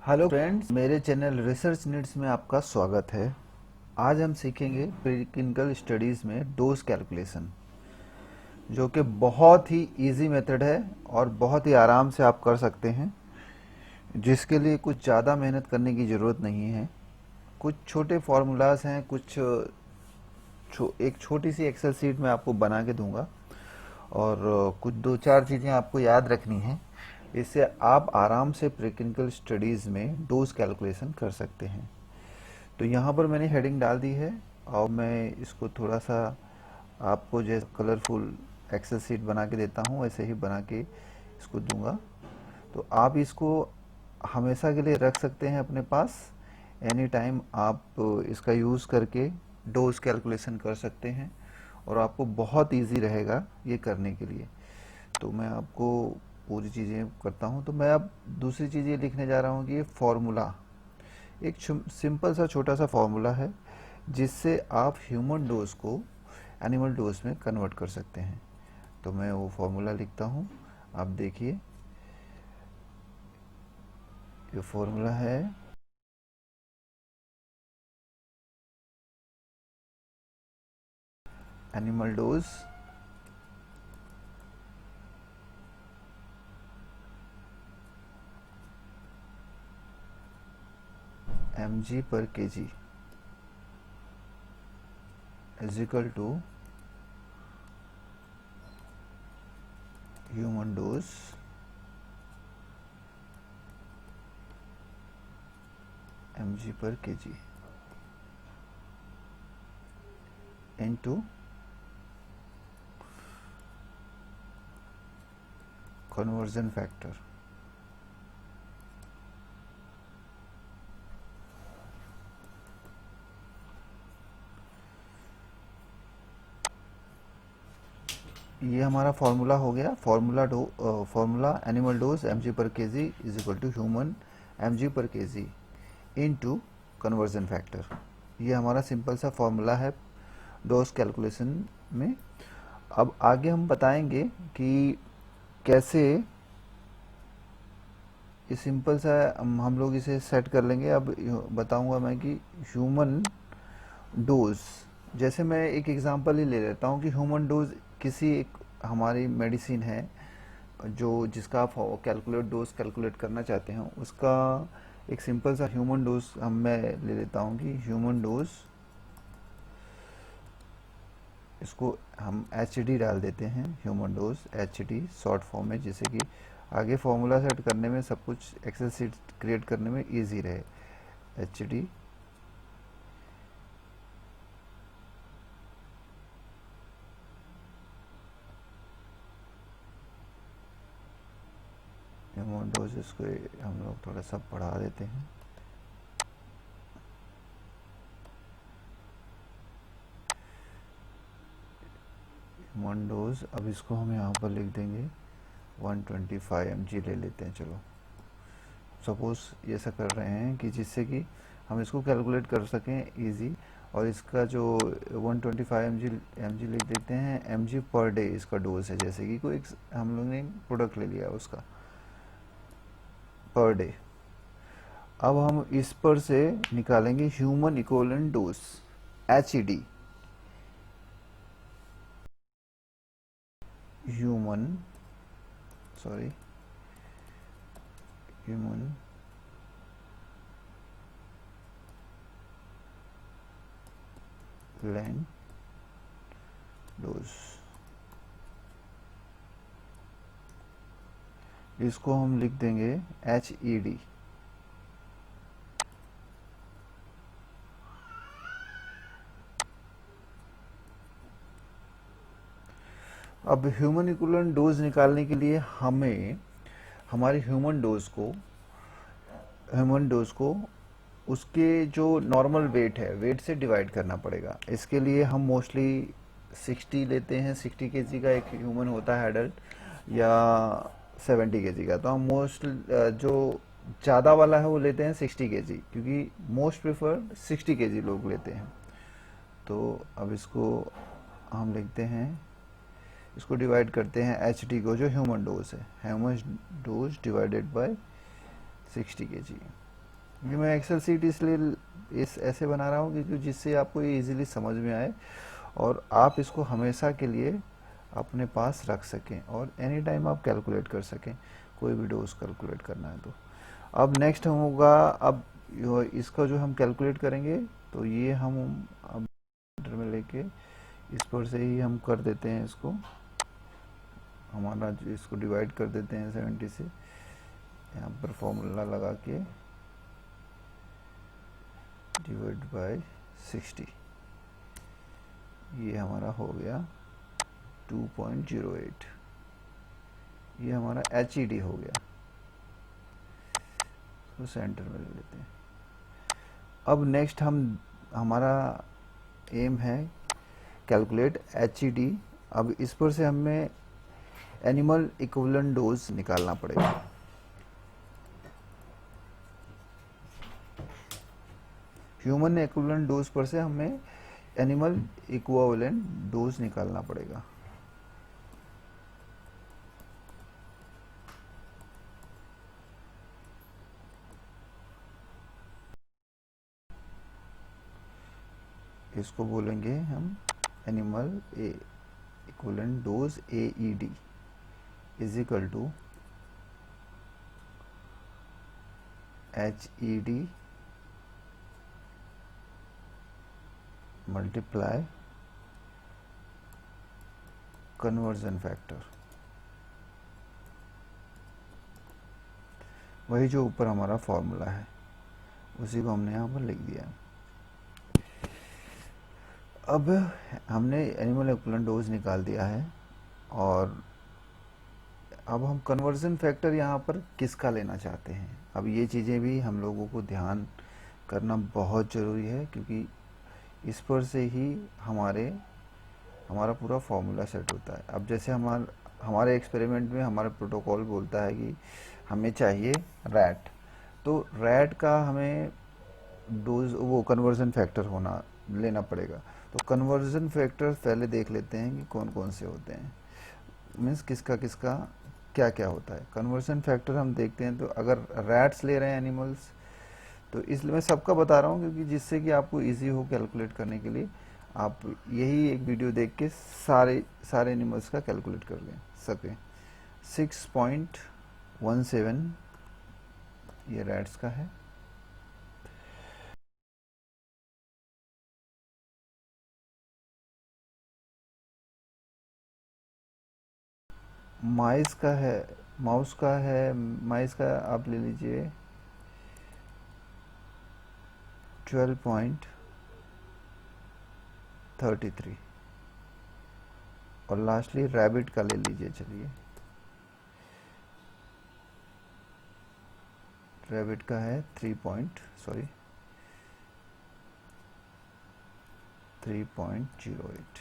Hello friends, मेरे channel research needs में आपका स्वागत है। आज हम सीखेंगे प्री क्लिनिकल स्टडीज़ में डोज कैलकुलेशन, जो कि बहुत ही इजी मेथड है और बहुत ही आराम से आप कर सकते हैं, जिसके लिए कुछ ज़्यादा मेहनत करने की ज़रूरत नहीं है। कुछ छोटे फार्मूलाज हैं, एक छोटी सी एक्सेल शीट में आपको बना के दूंगा और कुछ दो चार चीज़ें आपको याद रखनी है। इससे आप आराम से प्रीक्लिनिकल स्टडीज़ में डोज कैलकुलेशन कर सकते हैं। तो यहाँ पर मैंने हेडिंग डाल दी है और मैं इसको थोड़ा सा आपको जैसे कलरफुल एक्सेल शीट बना के देता हूँ वैसे ही बना के इसको दूंगा। तो आप इसको हमेशा के लिए रख सकते हैं अपने पास। एनी टाइम आप इसका यूज़ करके डोज कैलकुलेशन कर सकते हैं और आपको बहुत इजी रहेगा ये करने के लिए। तो मैं आपको पूरी चीज़ें करता हूँ। तो मैं अब दूसरी चीज़ ये लिखने जा रहा हूँ कि ये फॉर्मूला एक सिंपल सा छोटा सा फॉर्मूला है, जिससे आप ह्यूमन डोज को एनिमल डोज में कन्वर्ट कर सकते हैं। तो मैं वो फॉर्मूला लिखता हूँ, आप देखिए। ये फॉर्मूला है animal dose mg per kg is equal to human dose mg per kg into conversion factor. ये हमारा फॉर्मूला हो गया। Formula animal dose mg per kg is equal to human mg per kg into conversion factor. ये हमारा simple सा formula है dose calculation में। अब आगे हम बताएंगे कि कैसे ये सिंपल सा हम लोग इसे सेट कर लेंगे। अब बताऊंगा मैं कि ह्यूमन डोज, जैसे मैं एक एग्जांपल ही ले लेता हूँ कि ह्यूमन डोज किसी एक हमारी मेडिसिन है जो जिसका आप कैलकुलेट डोज कैलकुलेट करना चाहते हैं, उसका एक सिंपल सा ह्यूमन डोज मैं ले लेता हूँ कि ह्यूमन डोज, इसको हम एच डी डाल देते हैं। Human dose H D short form में, जैसे कि आगे फॉर्मूला सेट करने में, सब कुछ एक्सेल शीट क्रिएट करने में इजी रहे। एच डी ह्यूमन डोज, इसको हम लोग थोड़ा सा बढ़ा देते हैं। ह्यूमन डोज, अब इसको हम यहाँ पर लिख देंगे 125 mg ले लेते हैं। चलो सपोज ये ऐसा कर रहे हैं कि जिससे कि हम इसको कैलकुलेट कर सकें इजी। और इसका जो 125 mg लिख देते हैं। mg पर डे इसका डोज है, जैसे कि कोई हम लोग ने प्रोडक्ट ले लिया उसका पर डे। अब हम इस पर से निकालेंगे human equivalent dose H D. Human sorry human land dose, इसको हम लिख देंगे एच ई डी। अब ह्यूमन इक्विवेलेंट डोज निकालने के लिए हमें हमारे ह्यूमन डोज को उसके जो नॉर्मल वेट है, वेट से डिवाइड करना पड़ेगा। इसके लिए हम मोस्टली 60 लेते हैं। 60 केजी का एक ह्यूमन होता है एडल्ट, या 70 केजी का। तो हम मोस्ट जो ज़्यादा वाला है वो लेते हैं 60 केजी, क्योंकि मोस्ट प्रिफर्ड 60 केजी लोग लेते हैं। तो अब इसको हम लिखते हैं, इसको डिवाइड करते हैं एच डी को, जो ह्यूमन डोज है, human dose divided by 60 KG. ये मैं एक्सेल सीट इसलिए इस ऐसे बना रहा हूँ क्योंकि जिससे आपको ये इजीली समझ में आए और आप इसको हमेशा के लिए अपने पास रख सकें और एनी टाइम आप कैलकुलेट कर सकें, कोई भी डोज कैलकुलेट करना है तो। अब नेक्स्ट होगा, अब इसका जो हम कैलकुलेट करेंगे तो ये हम अब में लेके इस पर से ही हम कर देते हैं इसको, हमारा जो इसको डिवाइड कर देते हैं 70 से, यहाँ पर फॉर्मूला लगा के डिवाइड बाय 60, ये हमारा हो गया 2.08, ये हमारा HED हो गया, तो सेंटर में ले लेते हैं। अब नेक्स्ट हमारा एम है कैलकुलेट HED। अब इस पर से हमें एनिमल इक्विवेलेंट डोज निकालना पड़ेगा। ह्यूमन इक्विवेलेंट डोज पर से हमें एनिमल इक्विवेलेंट डोज निकालना पड़ेगा। इसको बोलेंगे हम animal equivalent dose AED is equal to HED multiply conversion factor, वही जो ऊपर हमारा फॉर्मूला है उसी को हमने यहाँ पर लिख दिया। अब हमने एनिमल इक्विवेलेंट डोज निकाल दिया है और अब हम कन्वर्जन फैक्टर यहाँ पर किसका लेना चाहते हैं। अब ये चीज़ें भी हम लोगों को ध्यान करना बहुत ज़रूरी है क्योंकि इस पर से ही हमारा पूरा फॉर्मूला सेट होता है। अब जैसे हमारे एक्सपेरिमेंट में हमारा प्रोटोकॉल बोलता है कि हमें चाहिए रैट, तो रैट का हमें डोज वो कन्वर्जन फैक्टर होना लेना पड़ेगा। तो कन्वर्जन फैक्टर पहले देख लेते हैं कि कौन कौन से होते हैं, मीन्स किसका किसका क्या क्या होता है। कन्वर्जन फैक्टर हम देखते हैं तो अगर रैट्स ले रहे हैं एनिमल्स, तो इसलिए मैं सबका बता रहा हूँ क्योंकि जिससे कि आपको इजी हो कैलकुलेट करने के लिए, आप यही एक वीडियो देख के सारे सारे एनिमल्स का कैलकुलेट कर लें सकें। 6.17 ये रैट्स का है, माइस का है, माउस का है, माइस का आप ले लीजिए 12.33 और लास्टली रैबिट का ले लीजिए। चलिए रैबिट का है 3.08।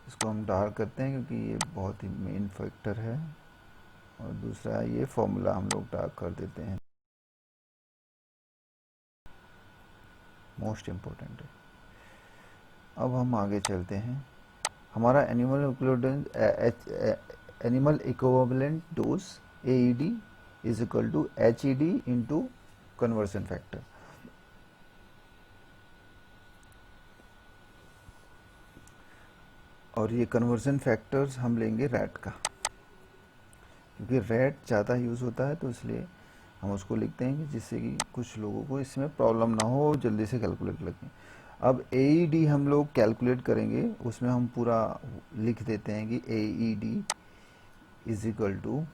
इसको हम डार्क करते हैं क्योंकि ये बहुत ही मेन फैक्टर है और दूसरा ये फॉर्मूला हम लोग डार्क कर देते हैं, मोस्ट इम्पोर्टेंट है। अब हम आगे चलते हैं। हमारा animal equivalent dose AED is equal to HED into conversion factor. और ये कन्वर्जन फैक्टर्स हम लेंगे रैट का, क्योंकि रैट ज़्यादा यूज़ होता है तो इसलिए हम उसको लिखते हैं कि जिससे कि कुछ लोगों को इसमें प्रॉब्लम ना हो और जल्दी से कैलकुलेट लगे। अब AED हम लोग कैलकुलेट करेंगे, उसमें हम पूरा लिख देते हैं कि AED is equal to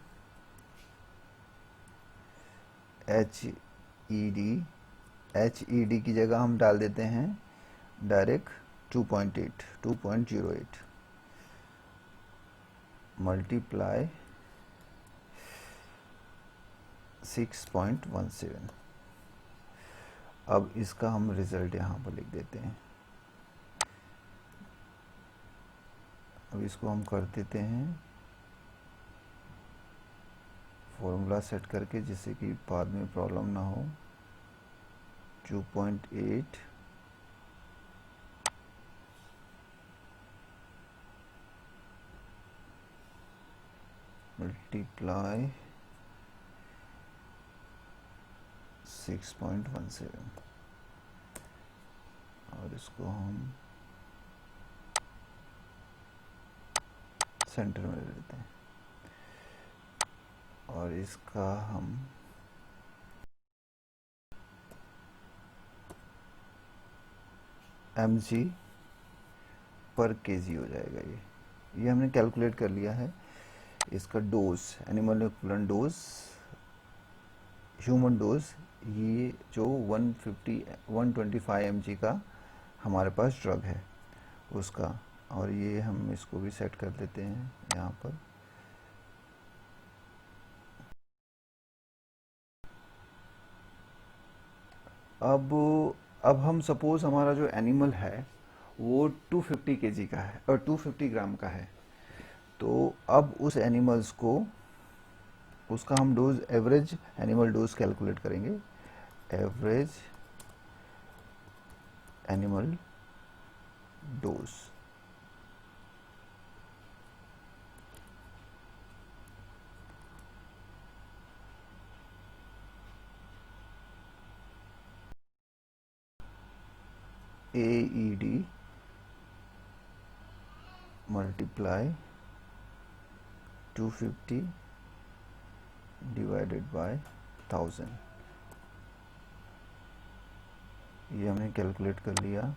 HED की जगह हम डाल देते हैं डायरेक्ट 2.08 मल्टीप्लाई 6.17। अब इसका हम रिजल्ट यहाँ पर लिख देते हैं। अब इसको हम कर देते हैं फॉर्मूला सेट करके जिससे कि बाद में प्रॉब्लम ना हो। 2.8 मल्टीप्लाई 6.17 और इसको हम सेंटर में ले लेते हैं और इसका हम mg पर केजी हो जाएगा। ये हमने कैलकुलेट कर लिया है। इसका dose, animal equivalent dose, human dose, ये जो 125 mg का हमारे पास ड्रग है उसका, और ये हम इसको भी सेट कर देते हैं यहाँ पर। अब हम सपोज हमारा जो एनिमल है वो 250 केजी का है और 250 ग्राम का है, तो अब उस एनिमल्स को, उसका हम dose, average animal dose calculate करेंगे। Average animal dose, AED multiply 250 divided by 1000, ये हमने कैलकुलेट कर लिया।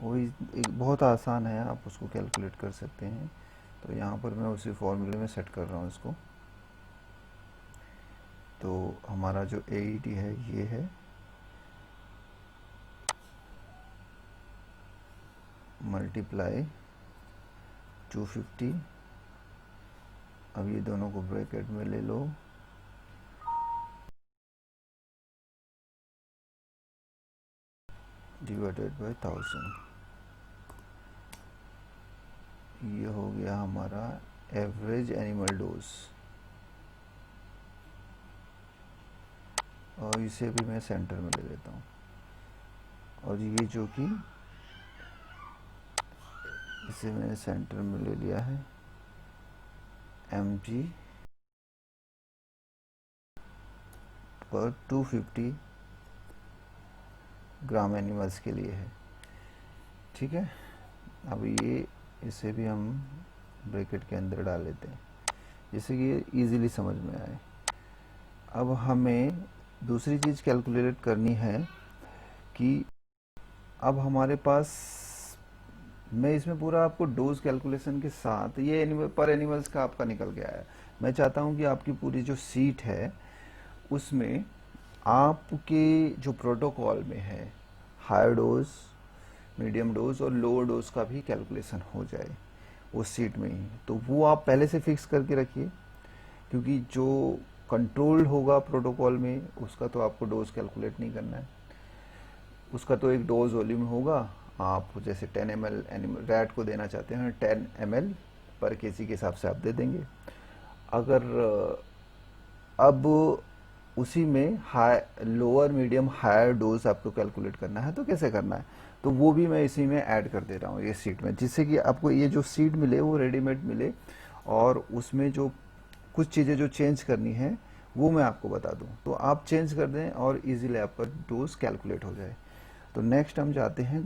वो एक बहुत आसान है, आप उसको कैलकुलेट कर सकते हैं। तो यहाँ पर मैं उसी फॉर्मूले में सेट कर रहा हूँ इसको। तो हमारा जो AED है ये है मल्टीप्लाई 250, अब ये दोनों को ब्रैकेट में ले लो, डिवाइडेड बाय 1000, ये हो गया हमारा एवरेज एनिमल डोज। और इसे भी मैं सेंटर में ले लेता हूँ, और ये जो कि इसे मैंने सेंटर में ले लिया है mg पर 250 ग्राम एनिमल्स के लिए है। ठीक है, अब ये इसे भी हम ब्रैकेट के अंदर डाल लेते हैं जिससे कि ये ईजिली समझ में आए। अब हमें दूसरी चीज़ कैलकुलेट करनी है कि अब हमारे पास, मैं इसमें पूरा आपको डोज कैलकुलेशन के साथ, ये एनिमल पर एनिमल्स का आपका निकल गया है। मैं चाहता हूँ कि आपकी पूरी जो सीट है उसमें आपके जो प्रोटोकॉल में है हाई डोज, मीडियम डोज और लोअर डोज का भी कैलकुलेशन हो जाए उस सीट में ही। तो वो आप पहले से फिक्स करके रखिए, क्योंकि जो कंट्रोल्ड होगा प्रोटोकॉल में उसका तो आपको डोज कैलकुलेट नहीं करना है। उसका तो एक डोज वॉल्यूम होगा, आप जैसे 10 ml एनिमल रैट को देना चाहते हैं 10 ml पर केजी के हिसाब से आप दे देंगे। अगर अब उसी में high, lower, medium, higher dose आपको कैलकुलेट करना है तो कैसे करना है, तो वो भी मैं इसी में ऐड कर दे रहा हूँ ये सीट में, जिससे कि आपको ये जो सीट मिले वो रेडीमेड मिले, और उसमें जो कुछ चीज़ें जो चेंज करनी है वो मैं आपको बता दूं, तो आप चेंज कर दें और इजीली आपका डोज कैलकुलेट हो जाए। तो नेक्स्ट हम जाते हैं,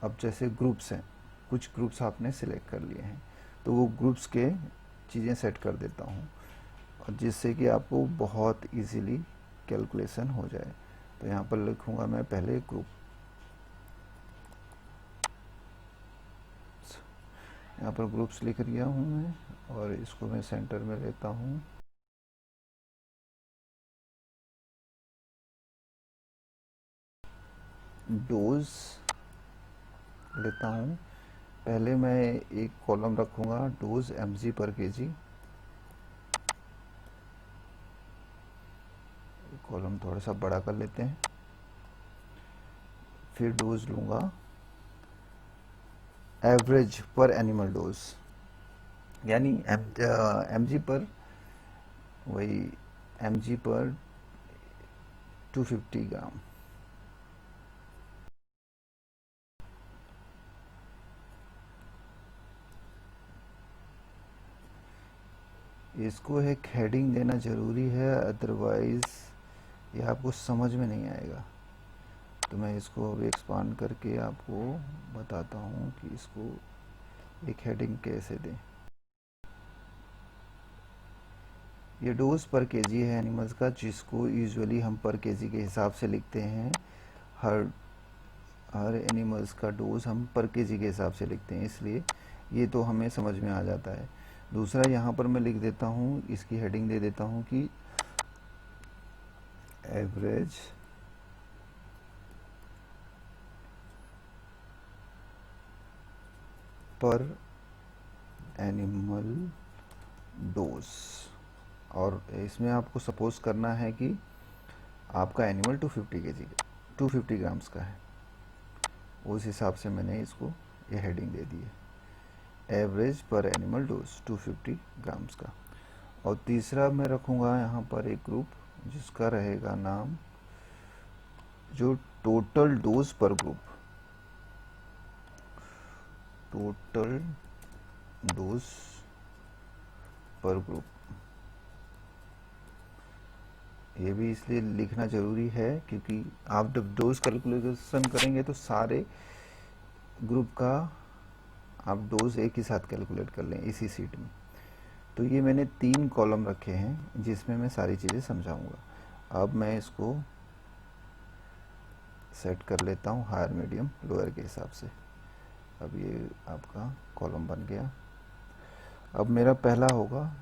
अब जैसे ग्रुप्स हैं, कुछ ग्रुप्स आपने सिलेक्ट कर लिए हैं, तो वो ग्रुप्स के चीज़ें सेट कर देता हूँ, और जिससे कि आपको बहुत इजीली कैलकुलेशन हो जाए। तो यहाँ पर लिखूँगा मैं पहले ग्रुप, यहाँ पर ग्रुप्स लिख लिया हूँ मैं, और इसको मैं सेंटर में लेता हूँ। डोज लेता हूँ, पहले मैं एक कॉलम रखूँगा dose mg per KG, column थोड़ा सा बड़ा कर लेते हैं। फिर डोज लूँगा एवरेज पर एनिमल डोज, यानी mg पर, वही mg पर 250 ग्राम। इसको एक हेडिंग देना ज़रूरी है, अदरवाइज़ ये आपको समझ में नहीं आएगा। तो मैं इसको अभी एक्सपांड करके आपको बताता हूँ कि इसको एक हेडिंग कैसे दें। ये डोज पर केजी है एनिमल्स का, जिसको यूजुअली हम पर केजी के हिसाब से लिखते हैं। हर हर एनिमल्स का डोज हम पर केजी के हिसाब से लिखते हैं, इसलिए ये तो हमें समझ में आ जाता है। दूसरा यहाँ पर मैं लिख देता हूँ, इसकी हेडिंग दे देता हूँ कि एवरेज पर एनिमल डोज। और इसमें आपको सपोज करना है कि आपका एनिमल 250 केजी 250 ग्राम्स का है, उस हिसाब से मैंने इसको ये हेडिंग दे दी है, एवरेज पर एनिमल डोज 250 ग्राम्स का। और तीसरा मैं रखूँगा यहाँ पर एक ग्रुप जिसका रहेगा नाम जो टोटल डोज पर ग्रुप, टोटल डोज पर ग्रुप। ये भी इसलिए लिखना ज़रूरी है क्योंकि आप जब डोज कैलकुलेशन करेंगे तो सारे ग्रुप का आप डोज एक ही साथ कैलकुलेट कर लें इसी सीट में। तो ये मैंने 3 कॉलम रखे हैं जिसमें मैं सारी चीज़ें समझाऊंगा। अब मैं इसको सेट कर लेता हूँ हायर मीडियम लोअर के हिसाब से। अब ये आपका कॉलम बन गया। अब मेरा पहला होगा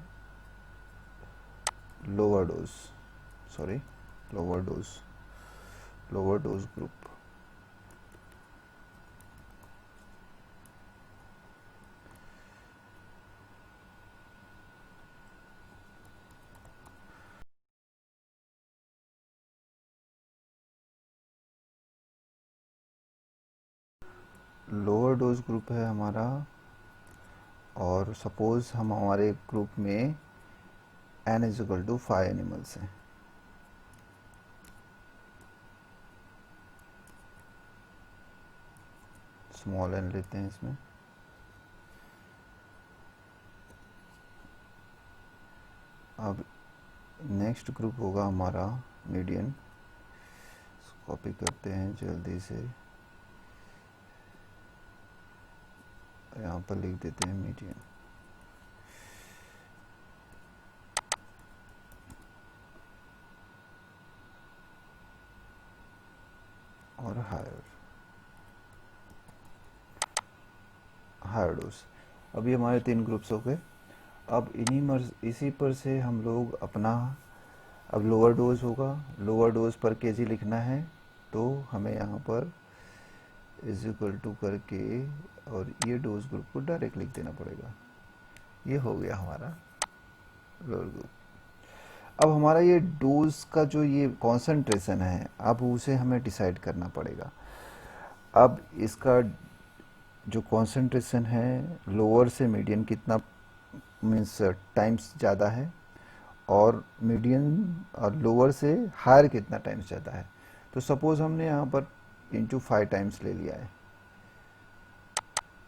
lower dose, sorry lower dose group. Lower dose group है हमारा, और सपोज हम हमारे ग्रुप में n is equal to 5 animals हैं। स्मॉल n लेते हैं इसमें। अब नेक्स्ट ग्रुप होगा हमारा मीडियन। कॉपी करते हैं जल्दी से, यहाँ पर लिख देते हैं मीडियन। और हायर डोज। अभी हमारे 3 ग्रुप्स हो गए। अब इसी पर से हम लोग अपना, अब लोअर डोज होगा, लोअर डोज पर केजी लिखना है, तो हमें यहाँ पर इज इक्वल टू करके और ये डोज ग्रुप को डायरेक्ट लिख देना पड़ेगा। ये हो गया हमारा लोअर ग्रुप। अब हमारा ये डोज का जो ये कॉन्सेंट्रेशन है, अब उसे हमें डिसाइड करना पड़ेगा। अब इसका जो कॉन्सेंट्रेशन है लोअर से मीडियन कितना मीन्स टाइम्स ज़्यादा है, और मीडियन और लोअर से हायर कितना टाइम्स ज़्यादा है। तो सपोज हमने यहाँ पर इंटू 5 टाइम्स ले लिया है,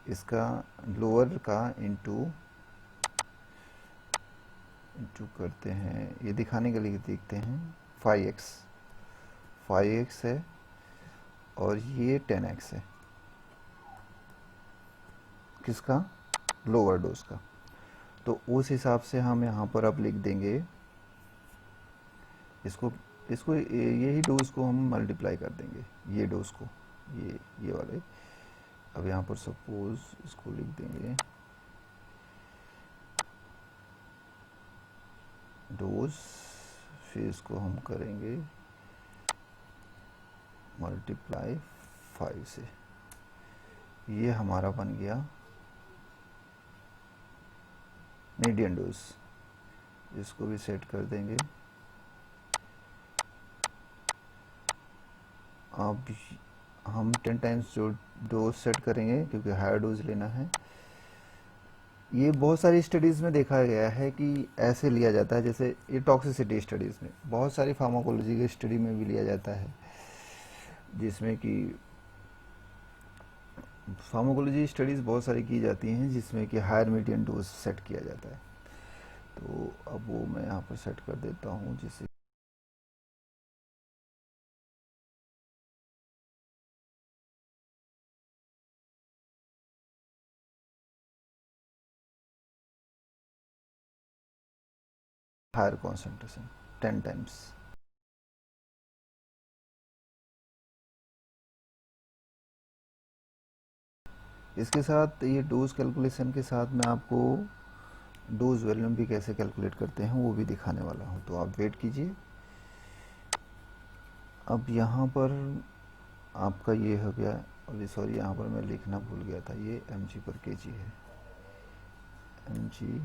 इसका लोअर का इंटू करते हैं, ये दिखाने के लिए देखते हैं 5x है और ये 10x है। किसका? लोअर डोज का। तो उस हिसाब से हम यहाँ पर अब लिख देंगे इसको यही डोज को हम मल्टीप्लाई कर देंगे, ये डोज को, ये वाले। अब यहाँ पर सपोज इसको लिख देंगे डोज, फिर इसको हम करेंगे मल्टीप्लाई 5 से। ये हमारा बन गया मीडियन डोज। इसको भी सेट कर देंगे। अब हम 10 टाइम्स जो डोज सेट करेंगे क्योंकि हायर डोज लेना है। ये बहुत सारी स्टडीज़ में देखा गया है कि ऐसे लिया जाता है, जैसे ये टॉक्सिसिटी स्टडीज़ में, बहुत सारी फार्माकोलॉजी की स्टडी में भी लिया जाता है, जिसमें कि फार्माकोलॉजी स्टडीज़ बहुत सारी की जाती हैं जिसमें कि हायर मीडियन डोज सेट किया जाता है। तो अब वो मैं यहाँ पर सेट कर देता हूँ, जिससे हायर कॉन्सेंट्रेशन 10 टाइम्स। इसके साथ ये डोज कैलकुलेशन के साथ मैं आपको डोज वॉल्यूम भी कैसे कैलकुलेट करते हैं वो भी दिखाने वाला हूँ, तो आप वेट कीजिए। अब यहाँ पर आपका ये हो गया, और सॉरी यहाँ पर मैं लिखना भूल गया था, ये mg पर kg है, mg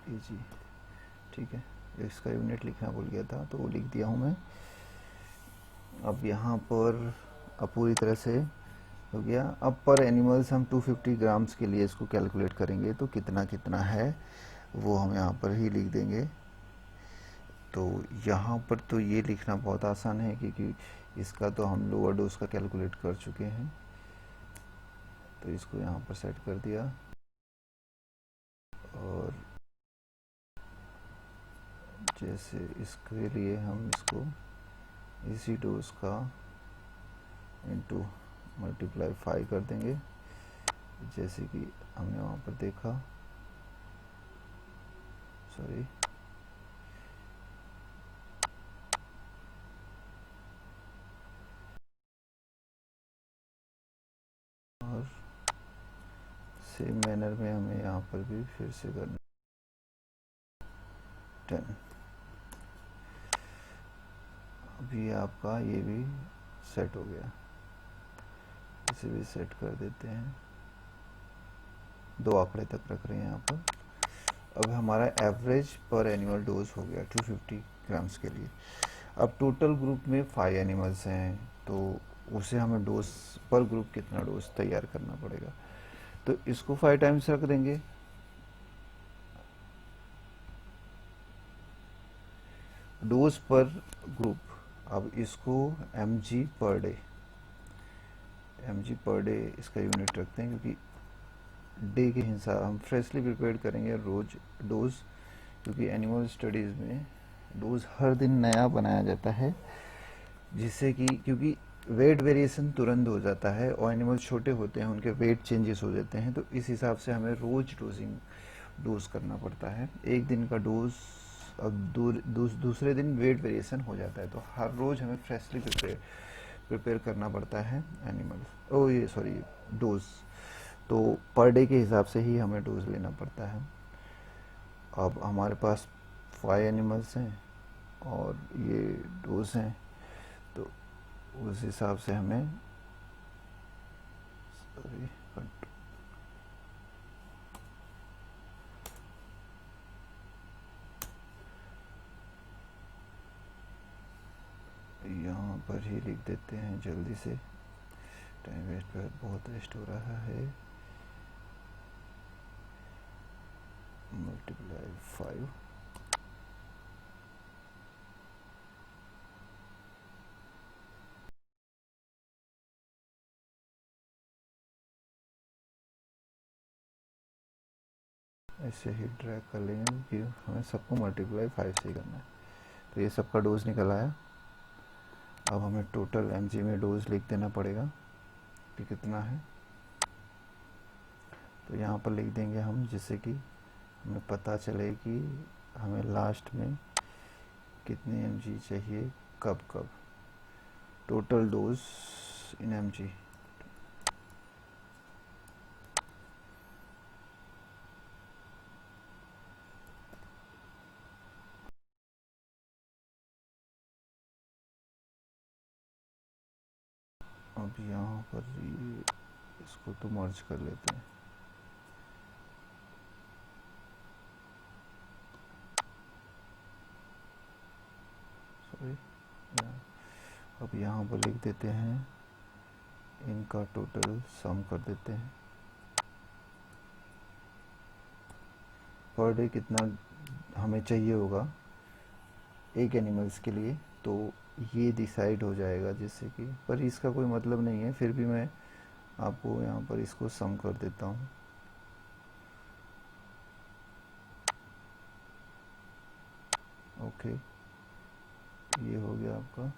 kg, ठीक है। इसका यूनिट लिखना भूल गया था तो वो लिख दिया हूँ मैं। अब यहाँ पर अब पूरी तरह से हो गया। अब पर एनिमल्स हम 250 ग्राम्स के लिए इसको कैलकुलेट करेंगे, तो कितना कितना है वो हम यहाँ पर ही लिख देंगे। तो यहाँ पर तो ये लिखना बहुत आसान है, क्योंकि इसका तो हम लोअर डोज का कैलकुलेट कर चुके हैं। तो इसको यहाँ पर सेट कर दिया, और जैसे इसके लिए हम इसको इसी डोज का इंटू मल्टीप्लाई 5 कर देंगे, जैसे कि हमने वहाँ पर देखा। सॉरी, और सेम मैनर में हमें यहाँ पर भी फिर से करना 10। अभी आपका ये भी सेट हो गया, इसे भी सेट कर देते हैं। 2 आंकड़े तक रख रहे हैं यहाँ पर। अब हमारा एवरेज पर एनिमल डोज हो गया 250 ग्राम्स के लिए। अब टोटल ग्रुप में 5 एनिमल्स हैं, तो उसे हमें डोज पर ग्रुप कितना डोज तैयार करना पड़ेगा, तो इसको 5 टाइम्स रख देंगे। डोज पर ग्रुप, अब इसको mg per day, mg per day इसका यूनिट रखते हैं, क्योंकि डे के हिसाब हम फ्रेशली प्रिपेयर करेंगे रोज डोज, क्योंकि एनिमल स्टडीज़ में डोज हर दिन नया बनाया जाता है, जिससे कि क्योंकि वेट वेरिएशन तुरंत हो जाता है और एनिमल छोटे होते हैं, उनके वेट चेंजेस हो जाते हैं, तो इस हिसाब से हमें रोज डोज करना पड़ता है। एक दिन का डोज, अब दूसरे दिन वेट वेरिएशन हो जाता है, तो हर रोज हमें फ्रेशली प्रिपेयर करना पड़ता है एनिमल, ओ ये सॉरी डोज। तो पर डे के हिसाब से ही हमें डोज लेना पड़ता है। अब हमारे पास 5 एनिमल्स हैं और ये डोज हैं, तो उस हिसाब से हमें सॉरी यहाँ पर ही लिख देते हैं जल्दी से, टाइम वेस्ट बहुत वेस्ट हो रहा है। मल्टीप्लाई 5, ऐसे ही ड्रैग कर लेंगे, क्योंकि हमें सबको मल्टीप्लाई 5 से ही करना है। तो ये सबका डोज निकल आया। अब हमें टोटल mg में डोज लिख देना पड़ेगा कि कितना है, तो यहाँ पर लिख देंगे हम, जिससे कि हमें पता चले कि हमें लास्ट में कितने mg चाहिए, कब कब। टोटल डोज इन mg, अब यहाँ पर ये इसको तो मर्ज कर लेते हैं। सॉरी, अब यहाँ पर लिख देते हैं, इनका टोटल सम कर देते हैं। पर डे कितना हमें चाहिए होगा एक एनिमल्स के लिए, तो ये डिसाइड हो जाएगा, जिससे कि पर इसका कोई मतलब नहीं है, फिर भी मैं आपको यहाँ पर इसको सम कर देता हूँ। ओके, ये हो गया आपका।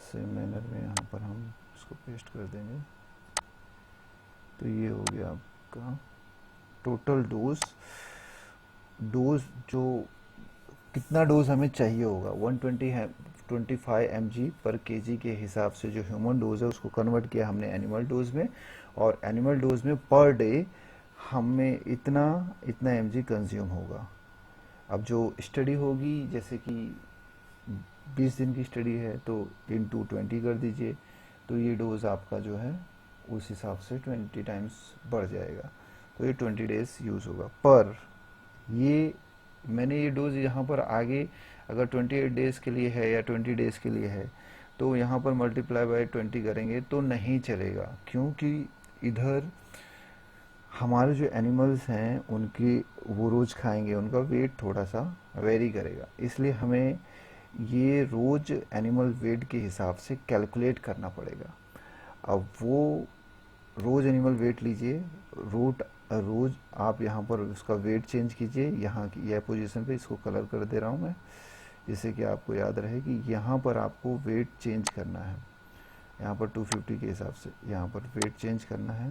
सेम मैनर में यहाँ पर हम इसको पेस्ट कर देंगे। तो ये हो गया आपका टोटल डोज। डोज जो कितना डोज हमें चाहिए होगा 125 mg पर केजी के हिसाब से जो ह्यूमन डोज है उसको कन्वर्ट किया हमने एनिमल डोज में, और एनिमल डोज में पर डे हमें इतना इतना mg कंज्यूम होगा। अब जो स्टडी होगी, जैसे कि 20 दिन की स्टडी है तो इंटू 20 कर दीजिए, तो ये डोज आपका जो है उस हिसाब से 20 टाइम्स बढ़ जाएगा। तो ये 20 डेज यूज़ होगा। पर ये मैंने ये डोज यहाँ पर आगे अगर 28 डेज़ के लिए है या 20 डेज़ के लिए है तो यहाँ पर मल्टीप्लाई बाय 20 करेंगे तो नहीं चलेगा, क्योंकि इधर हमारे जो एनिमल्स हैं उनकी वो रोज़ खाएंगे, उनका वेट थोड़ा सा वेरी करेगा, इसलिए हमें ये रोज़ एनिमल वेट के हिसाब से कैलकुलेट करना पड़ेगा। अब वो रोज़ एनिमल वेट लीजिए, रोज़ आप यहाँ पर उसका वेट चेंज कीजिए। यहाँ की यह पोजीशन पे इसको कलर कर दे रहा हूँ मैं, जिससे कि आपको याद रहे कि यहाँ पर आपको वेट चेंज करना है। यहाँ पर 250 के हिसाब से यहाँ पर वेट चेंज करना है,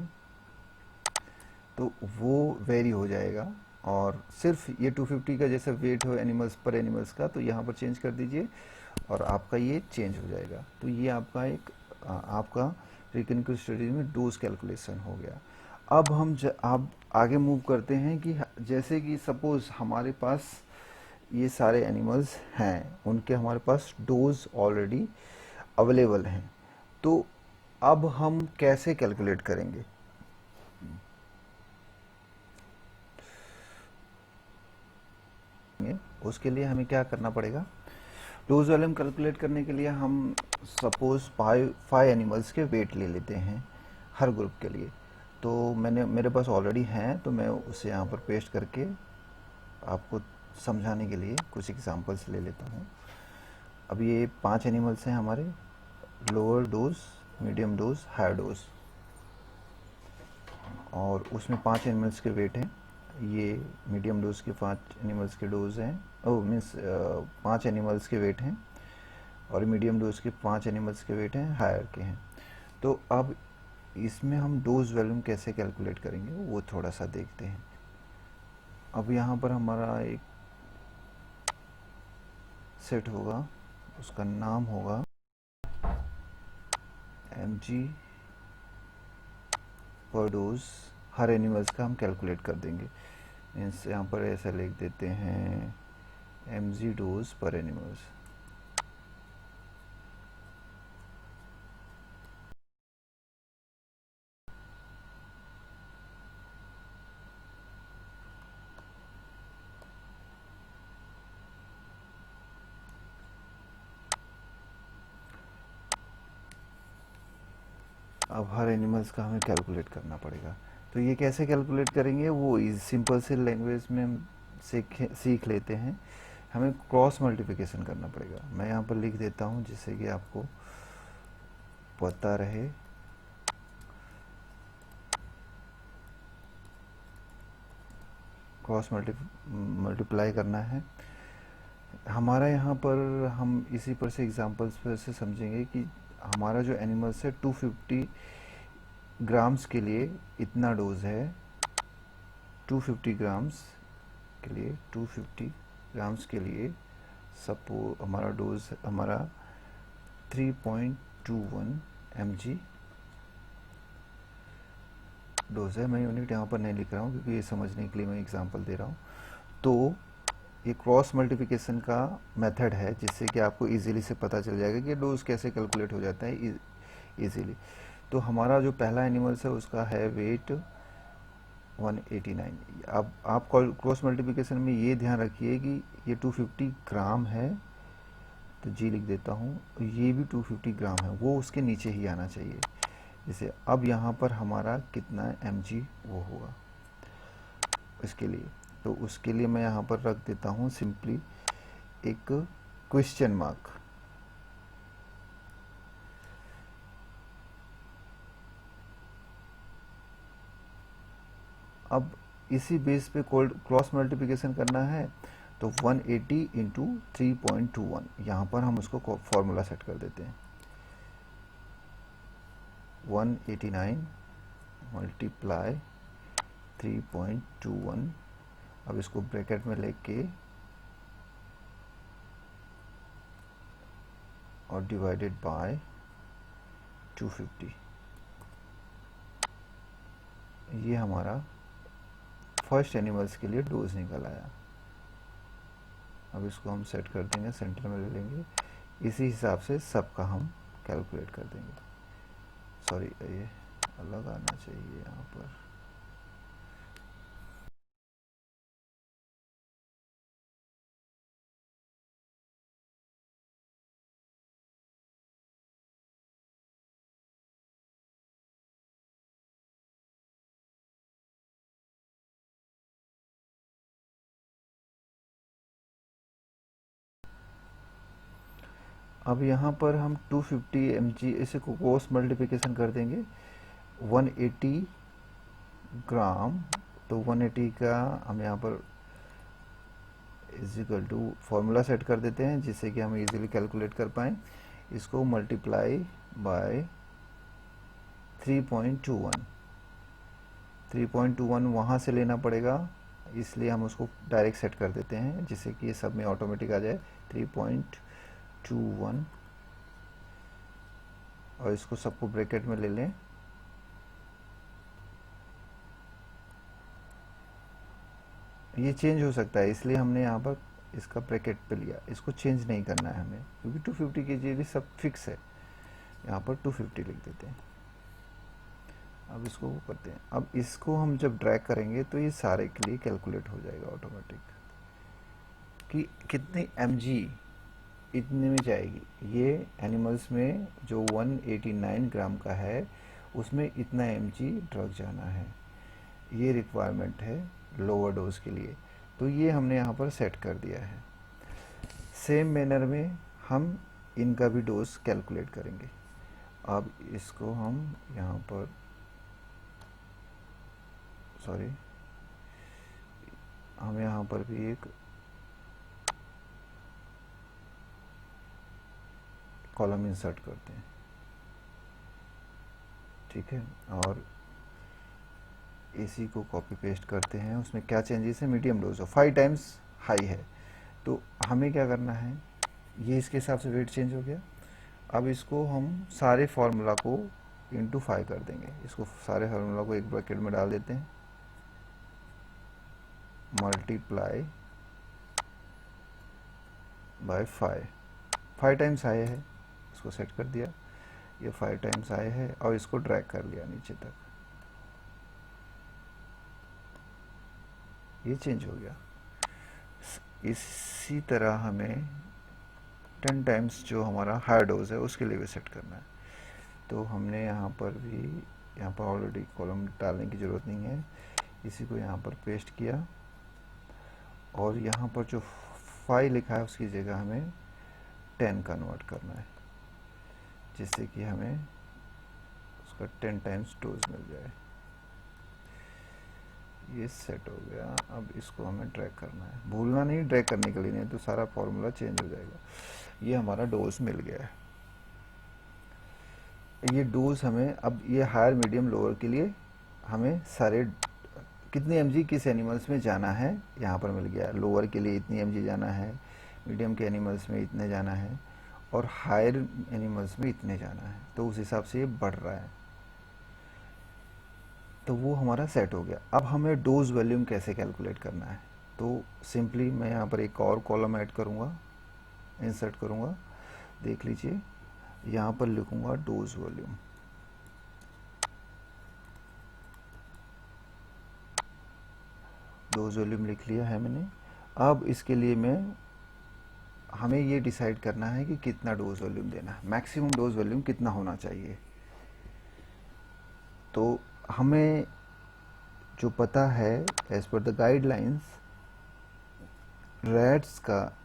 तो वो वेरी हो जाएगा। और सिर्फ ये 250 का जैसा वेट हो एनिमल्स पर एनिमल्स का, तो यहाँ पर चेंज कर दीजिए और आपका ये चेंज हो जाएगा। तो ये आपका एक आपका प्रीक्लिनिकल स्टडीज में डोज कैलकुलेशन हो गया। अब हम आप आगे मूव करते हैं कि जैसे कि सपोज हमारे पास ये सारे एनिमल्स हैं, उनके हमारे पास डोज ऑलरेडी अवेलेबल हैं, तो अब हम कैसे कैलकुलेट करेंगे? उसके लिए हमें क्या करना पड़ेगा? डोज वॉल्यूम कैलकुलेट करने के लिए हम सपोज फाइव एनिमल्स के वेट ले लेते हैं हर ग्रुप के लिए। तो मेरे पास ऑलरेडी हैं, तो मैं उसे यहाँ पर पेस्ट करके आपको समझाने के लिए कुछ एग्जांपल्स ले लेता हूँ। अब ये 5 एनिमल्स हैं हमारे, lower dose, medium dose, higher dose, और उसमें 5 एनिमल्स के वेट हैं। ये मीडियम डोज के 5 एनिमल्स के डोज हैं, मीन्स 5 एनिमल्स के वेट हैं, और मीडियम डोज के 5 एनिमल्स के वेट हैं, हायर के हैं। तो अब इसमें हम डोज वॉल्यूम कैसे कैलकुलेट करेंगे वो थोड़ा सा देखते हैं। अब यहाँ पर हमारा एक सेट होगा, उसका नाम होगा mg पर डोज। हर एनिमल्स का हम कैलकुलेट कर देंगे, मीन्स यहाँ पर ऐसा लिख देते हैं mg डोज पर एनिमल्स। अब हर एनिमल्स का हमें कैलकुलेट करना पड़ेगा। तो ये कैसे कैलकुलेट करेंगे वो सिंपल से लैंग्वेज में हम सीख लेते हैं। हमें क्रॉस मल्टीप्लिकेशन करना पड़ेगा। मैं यहाँ पर लिख देता हूँ जिससे कि आपको पता रहे। क्रॉस मल्टीप्लाई करना है हमारा। यहाँ पर हम इसी पर से एग्जांपल्स पर से समझेंगे कि हमारा जो एनिमल्स है 250 ग्राम्स के लिए इतना डोज है, 250 ग्राम्स के लिए 250 ग्राम्स के लिए सपोज हमारा डोज हमारा 3.21 mg डोज है। मैं यूनिट यहाँ पर नहीं लिख रहा हूँ क्योंकि ये समझने के लिए मैं एग्जांपल दे रहा हूँ। तो ये क्रॉस मल्टीप्लिकेशन का मेथड है जिससे कि आपको इजीली से पता चल जाएगा कि डोज कैसे कैलकुलेट हो जाता है इजीली। तो हमारा जो पहला एनिमल्स है उसका है वेट 189। अब आप क्रॉस मल्टीप्लिकेशन में ये ध्यान रखिए कि ये 250 ग्राम है, तो जी लिख देता हूँ, ये भी 250 ग्राम है, वो उसके नीचे ही आना चाहिए। जैसे अब यहाँ पर हमारा कितना mg वो होगा इसके लिए, तो उसके लिए मैं यहाँ पर रख देता हूँ सिंपली एक क्वेश्चन मार्क। अब इसी बेस पे क्रॉस मल्टीप्लिकेशन करना है, तो 180 इंटू 3.21, यहाँ पर हम उसको फॉर्मूला सेट कर देते हैं। 189 मल्टीप्लाई 3.21, अब इसको ब्रैकेट में लेके और डिवाइडेड बाय 250, ये हमारा फर्स्ट एनिमल्स के लिए डोज निकल आया। अब इसको हम सेट कर देंगे, सेंटर में ले लेंगे, इसी हिसाब से सबका हम कैलकुलेट कर देंगे। सॉरी, ये अलग आना चाहिए यहाँ पर। अब यहाँ पर हम 250 mg इसे को क्रॉस मल्टीप्लिकेशन कर देंगे 180 ग्राम, तो 180 का हम यहाँ पर is equal to formula set कर देते हैं जिससे कि हम इजीली कैलकुलेट कर पाएँ। इसको मल्टीप्लाई बाय 3.21, 3.21 वहाँ से लेना पड़ेगा, इसलिए हम उसको डायरेक्ट सेट कर देते हैं जिससे कि ये सब में ऑटोमेटिक आ जाए 3.21, और इसको सबको ब्रैकेट में ले लें। ये चेंज हो सकता है, इसलिए हमने यहाँ पर इसका ब्रैकेट पे लिया, इसको चेंज नहीं करना है हमें क्योंकि 250 के जी सब फिक्स है। यहाँ पर 250 लिख देते हैं। अब इसको वो करते हैं, अब इसको हम जब ड्रैग करेंगे तो ये सारे के लिए कैलकुलेट हो जाएगा ऑटोमेटिक कि कितनी mg इतने में जाएगी। ये एनिमल्स में जो 189 ग्राम का है उसमें इतना mg ड्रग जाना है, ये रिक्वायरमेंट है लोअर डोज के लिए, तो ये हमने यहाँ पर सेट कर दिया है। सेम मैनर में हम इनका भी डोज कैलकुलेट करेंगे। अब इसको हम यहाँ पर सॉरी, हम यहाँ पर भी एक कॉलम इंसर्ट करते हैं, ठीक है, और इसी को कॉपी पेस्ट करते हैं। उसमें क्या चेंजेस है, मीडियम डोज हो 5 टाइम्स हाई है, तो हमें क्या करना है, ये इसके हिसाब से वेट चेंज हो गया। अब इसको हम सारे फार्मूला को इंटू 5 कर देंगे, इसको सारे फार्मूला को एक ब्रैकेट में डाल देते हैं, मल्टीप्लाई बाय 5 टाइम्स आए है, इसको सेट कर दिया, ये 5 टाइम्स आए है और इसको ड्रैग कर लिया नीचे तक, ये चेंज हो गया। इसी तरह हमें 10 टाइम्स जो हमारा हायर डोज है उसके लिए भी सेट करना है, तो हमने यहाँ पर भी, यहाँ पर ऑलरेडी कॉलम डालने की ज़रूरत नहीं है, इसी को यहाँ पर पेस्ट किया और यहाँ पर जो 5 लिखा है उसकी जगह हमें 10 कन्वर्ट करना है जिससे कि हमें उसका 10 टाइम्स डोज मिल जाए। ये सेट हो गया। अब इसको हमें ड्रैग करना है, भूलना नहीं ड्रैग करने के लिए, नहीं तो सारा फॉर्मूला चेंज हो जाएगा। ये हमारा डोज मिल गया है। ये डोज हमें अब ये हायर मीडियम लोअर के लिए हमें सारे कितने mg किस एनिमल्स में जाना है यहाँ पर मिल गया। लोअर के लिए इतनी mg जाना है, मीडियम के एनिमल्स में इतने जाना है और हायर एनिमल्स में इतने जाना है, तो उस हिसाब से ये बढ़ रहा है, तो वो हमारा सेट हो गया। अब हमें डोज वॉल्यूम कैसे कैलकुलेट करना है, तो सिंपली मैं यहाँ पर एक और कॉलम ऐड करूँगा, इंसर्ट करूँगा, देख लीजिए यहाँ पर लिखूँगा डोज वॉल्यूम, डोज वॉल्यूम लिख लिया है मैंने। अब इसके लिए हमें ये डिसाइड करना है कि कितना डोज वॉल्यूम देना है, मैक्सिमम डोज वॉल्यूम कितना होना चाहिए। तो हमें जो पता है as per the guidelines, rats का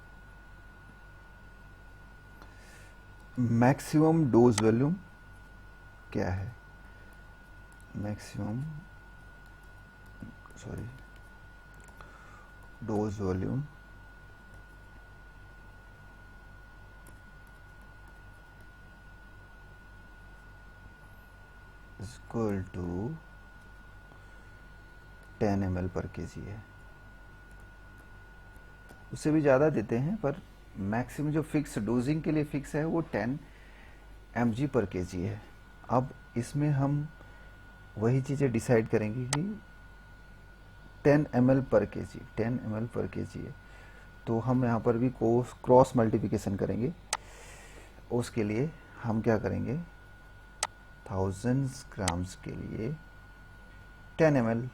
मैक्सिमम डोज वॉल्यूम क्या है, maximum sorry dose volume is equal to 10 ml per kg है। उससे भी ज़्यादा देते हैं, पर मैक्सिमम जो फिक्स डोजिंग के लिए फिक्स है वो 10 mg पर केजी है। अब इसमें हम वही चीज़ें डिसाइड करेंगे कि 10 ml per KG, 10 ml per kg है, तो हम यहाँ पर भी क्रॉस मल्टीप्लिकेशन करेंगे। उसके लिए हम क्या करेंगे, 1000 ग्राम्स के लिए 10 ml,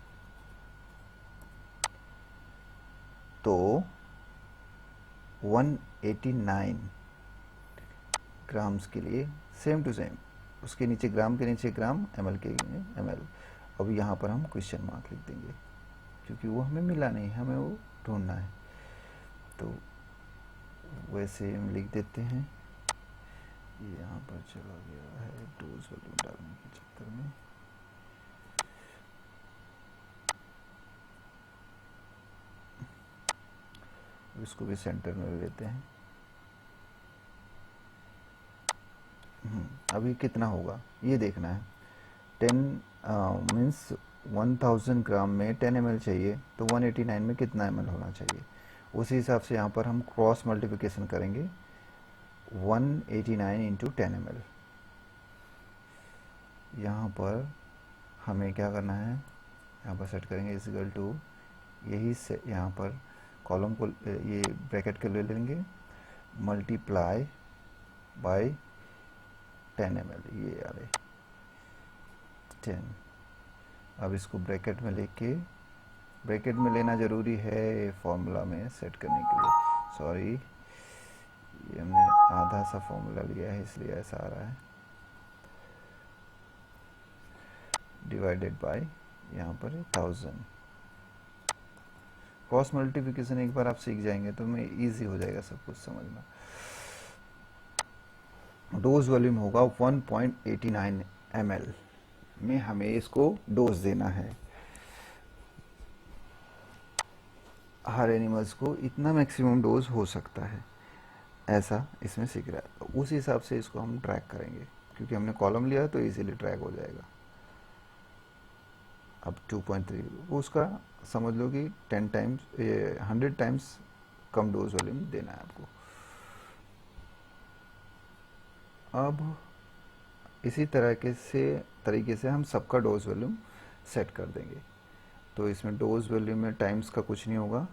तो 189 ग्राम्स के लिए सेम टू सेम, उसके नीचे ग्राम के नीचे ग्राम, ml के ml। अब यहाँ पर हम क्वेश्चन मार्क लिख देंगे, क्योंकि वो हमें मिला नहीं, हमें वो ढूंढना है। तो वैसे हम लिख देते हैं, यहाँ पर चला गया है डोज वॉल्यूम डालने के चक्कर में। इसको भी सेंटर में ले लेते हैं। अभी कितना होगा ये देखना है। 10 मीन्स 1000 ग्राम में 10 ml चाहिए, तो 189 में कितना ml होना चाहिए, उसी हिसाब से यहाँ पर हम क्रॉस मल्टीप्लिकेशन करेंगे। 189 इंटू 10 ml, यहाँ पर हमें क्या करना है, यहाँ पर सेट करेंगे इक्वल टू, यही से यहाँ पर कॉलम को ये ब्रैकेट के ले लेंगे, मल्टीप्लाई बाय 10 ml, ये आ रहे 10। अब इसको ब्रैकेट में लेके, ब्रैकेट में लेना ज़रूरी है फॉर्मूला में सेट करने के लिए। सॉरी, ये हमने आधा सा फॉर्मूला लिया है इसलिए ऐसा आ रहा है। डिवाइडेड बाय यहाँ पर 1000। क्रॉस मल्टीप्लिकेशन एक बार आप सीख जाएंगे तो मैं इजी हो जाएगा सब कुछ समझना। डोज वॉल्यूम होगा 1.89 ml में हमें इसको डोज देना है। हर एनिमल्स को इतना मैक्सिमम डोज हो सकता है, ऐसा इसमें सीख रहा है। तो उस हिसाब से इसको हम ट्रैक करेंगे, क्योंकि हमने कॉलम लिया तो इजीली ट्रैक हो जाएगा। अब 2.3 वो उसका समझ लो कि 10 टाइम्स 100 टाइम्स कम डोज वॉल्यूम देना है आपको। अब इसी तरीके से हम सबका डोज वॉल्यूम सेट कर देंगे। तो इसमें डोज वॉल्यूम में टाइम्स का कुछ नहीं होगा।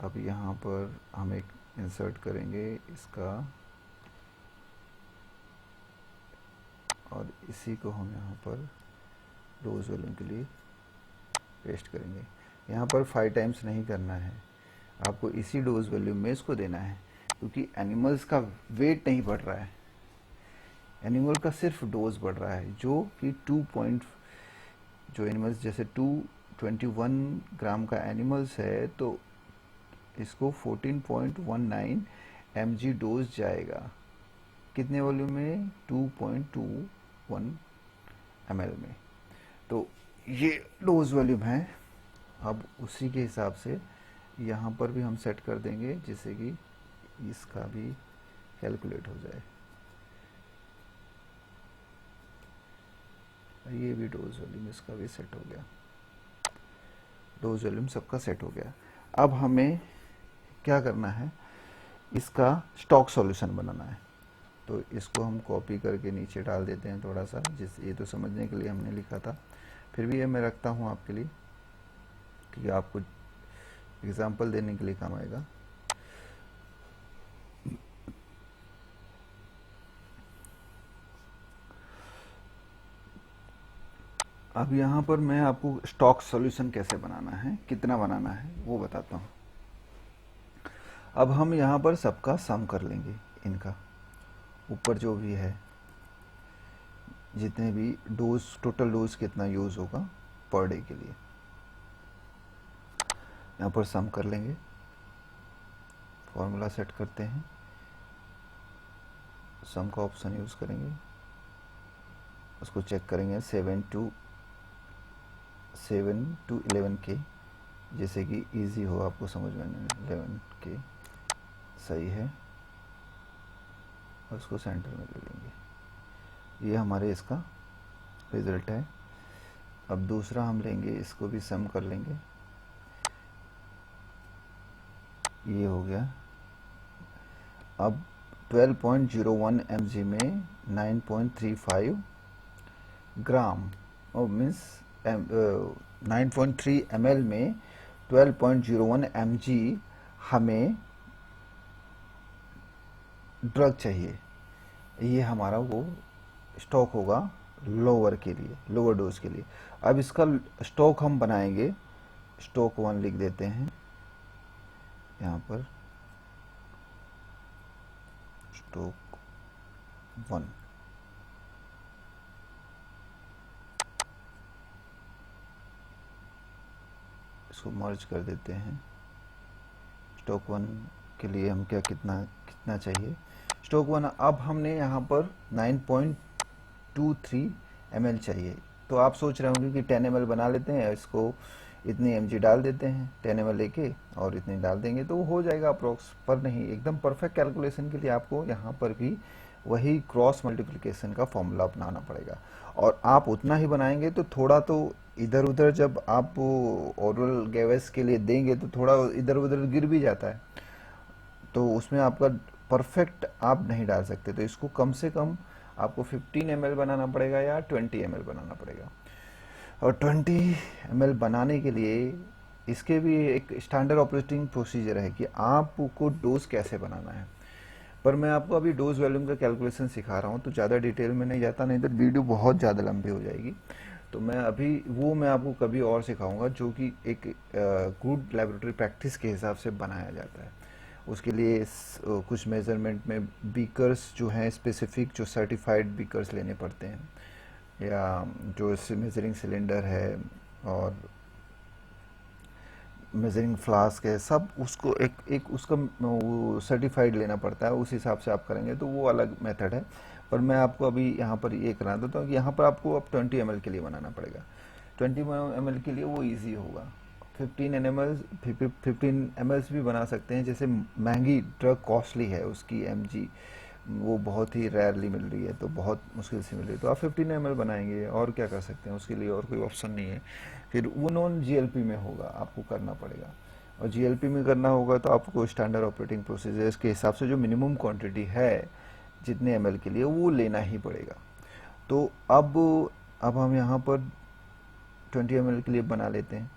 अब यहाँ पर हम एक इंसर्ट करेंगे इसका, और इसी को हम यहाँ पर डोज वॉल्यूम के लिए पेस्ट करेंगे। यहाँ पर 5 टाइम्स नहीं करना है, आपको इसी डोज वॉल्यूम में इसको देना है, क्योंकि एनिमल्स का वेट नहीं बढ़ रहा है, एनिमल का सिर्फ डोज बढ़ रहा है, जो कि जो एनिमल्स जैसे 221 ग्राम का एनिमल्स है, तो इसको 14.19 mg डोज जाएगा। कितने वॉल्यूम में, 2.21 ml में। तो ये डोज वॉल्यूम है। अब उसी के हिसाब से यहाँ पर भी हम सेट कर देंगे, जिससे कि इसका भी कैलकुलेट हो जाए। ये भी डोज वॉल्यूम इसका भी सेट हो गया, डोज वॉल्यूम सबका सेट हो गया। अब हमें क्या करना है, इसका स्टॉक सॉल्यूशन बनाना है। तो इसको हम कॉपी करके नीचे डाल देते हैं थोड़ा सा, ये तो समझने के लिए हमने लिखा था, फिर भी ये मैं रखता हूँ आपके लिए कि आपको एग्जाम्पल देने के लिए काम आएगा। अब यहाँ पर मैं आपको स्टॉक सॉल्यूशन कैसे बनाना है, कितना बनाना है वो बताता हूँ। अब हम यहाँ पर सबका सम कर लेंगे, इनका ऊपर जो भी है, जितने भी डोज, टोटल डोज कितना यूज़ होगा पर डे के लिए, यहाँ पर सम कर लेंगे। फॉर्मूला सेट करते हैं, सम का ऑप्शन यूज़ करेंगे, उसको चेक करेंगे 7 to 11 के जैसे कि इजी हो आपको समझ में। 11 के सही है, और उसको सेंटर में ले लेंगे। ये हमारे इसका रिजल्ट है। अब दूसरा हम लेंगे, इसको भी सम कर लेंगे। ये हो गया। अब 12.01 mg में 9.35 ग्राम, और मीन्स 9.3 ml में 12.01 mg हमें ड्रग चाहिए। ये हमारा वो स्टॉक होगा लोअर के लिए, लोअर डोज के लिए। अब इसका स्टॉक हम बनाएंगे। स्टॉक 1 लिख देते हैं यहाँ पर, स्टॉक 1। इसको मर्ज कर देते हैं। स्टॉक 1 के लिए हम क्या कितना कितना चाहिए, स्टॉक 1 अब हमने यहाँ पर 9.23 ml चाहिए। तो आप सोच रहे होंगे कि 10 ml बना लेते हैं, इसको इतनी mg डाल देते हैं, 10 ml लेके और इतनी डाल देंगे तो वो हो जाएगा अप्रोक्स। पर नहीं, एकदम परफेक्ट कैलकुलेशन के लिए आपको यहाँ पर भी वही क्रॉस मल्टीप्लिकेशन का फॉर्मूला अपनाना पड़ेगा। और आप उतना ही बनाएंगे तो थोड़ा तो इधर उधर, जब आप ओरल गैवेस के लिए देंगे तो थोड़ा इधर उधर गिर भी जाता है, तो उसमें आपका परफेक्ट आप नहीं डाल सकते। तो इसको कम से कम आपको 15 ml बनाना पड़ेगा या 20 ml बनाना पड़ेगा। और 20 ml बनाने के लिए इसके भी एक स्टैंडर्ड ऑपरेटिंग प्रोसीजर है कि आपको डोज कैसे बनाना है। पर मैं आपको अभी डोज वॉल्यूम का कैलकुलेशन सिखा रहा हूँ, तो ज़्यादा डिटेल में नहीं जाता, नहीं तो वीडियो बहुत ज़्यादा लंबी हो जाएगी। तो मैं अभी वो मैं आपको कभी और सिखाऊंगा, जो कि एक गुड लेबोरेटरी प्रैक्टिस के हिसाब से बनाया जाता है। उसके लिए कुछ मेजरमेंट में बीकर्स जो हैं स्पेसिफिक, जो सर्टिफाइड बीकर्स लेने पड़ते हैं, या जो मेजरिंग सिलेंडर है और मेजरिंग फ्लास्क है, सब उसको एक एक उसका वो सर्टिफाइड लेना पड़ता है। उस हिसाब से आप करेंगे तो वो अलग मेथड है। पर मैं आपको अभी यहाँ पर ये करा देता हूँ कि यहाँ पर आपको अब 20 ml के लिए बनाना पड़ेगा। 20 ml के लिए वो इजी होगा। 15 ml भी बना सकते हैं। जैसे महंगी ड्रग कॉस्टली है, उसकी mg वो बहुत ही रेयरली मिल रही है, तो बहुत मुश्किल से मिल रही है, तो आप 15 ml बनाएंगे। और क्या कर सकते हैं, उसके लिए और कोई ऑप्शन नहीं है। फिर वो नॉन जीएलपी में होगा, आपको करना पड़ेगा। और जीएलपी में करना होगा तो आपको स्टैंडर्ड ऑपरेटिंग प्रोसीजर्स के हिसाब से जो मिनिमम क्वांटिटी है जितने एमएल के लिए, वो लेना ही पड़ेगा। तो अब हम यहाँ पर 20 ml के लिए बना लेते हैं।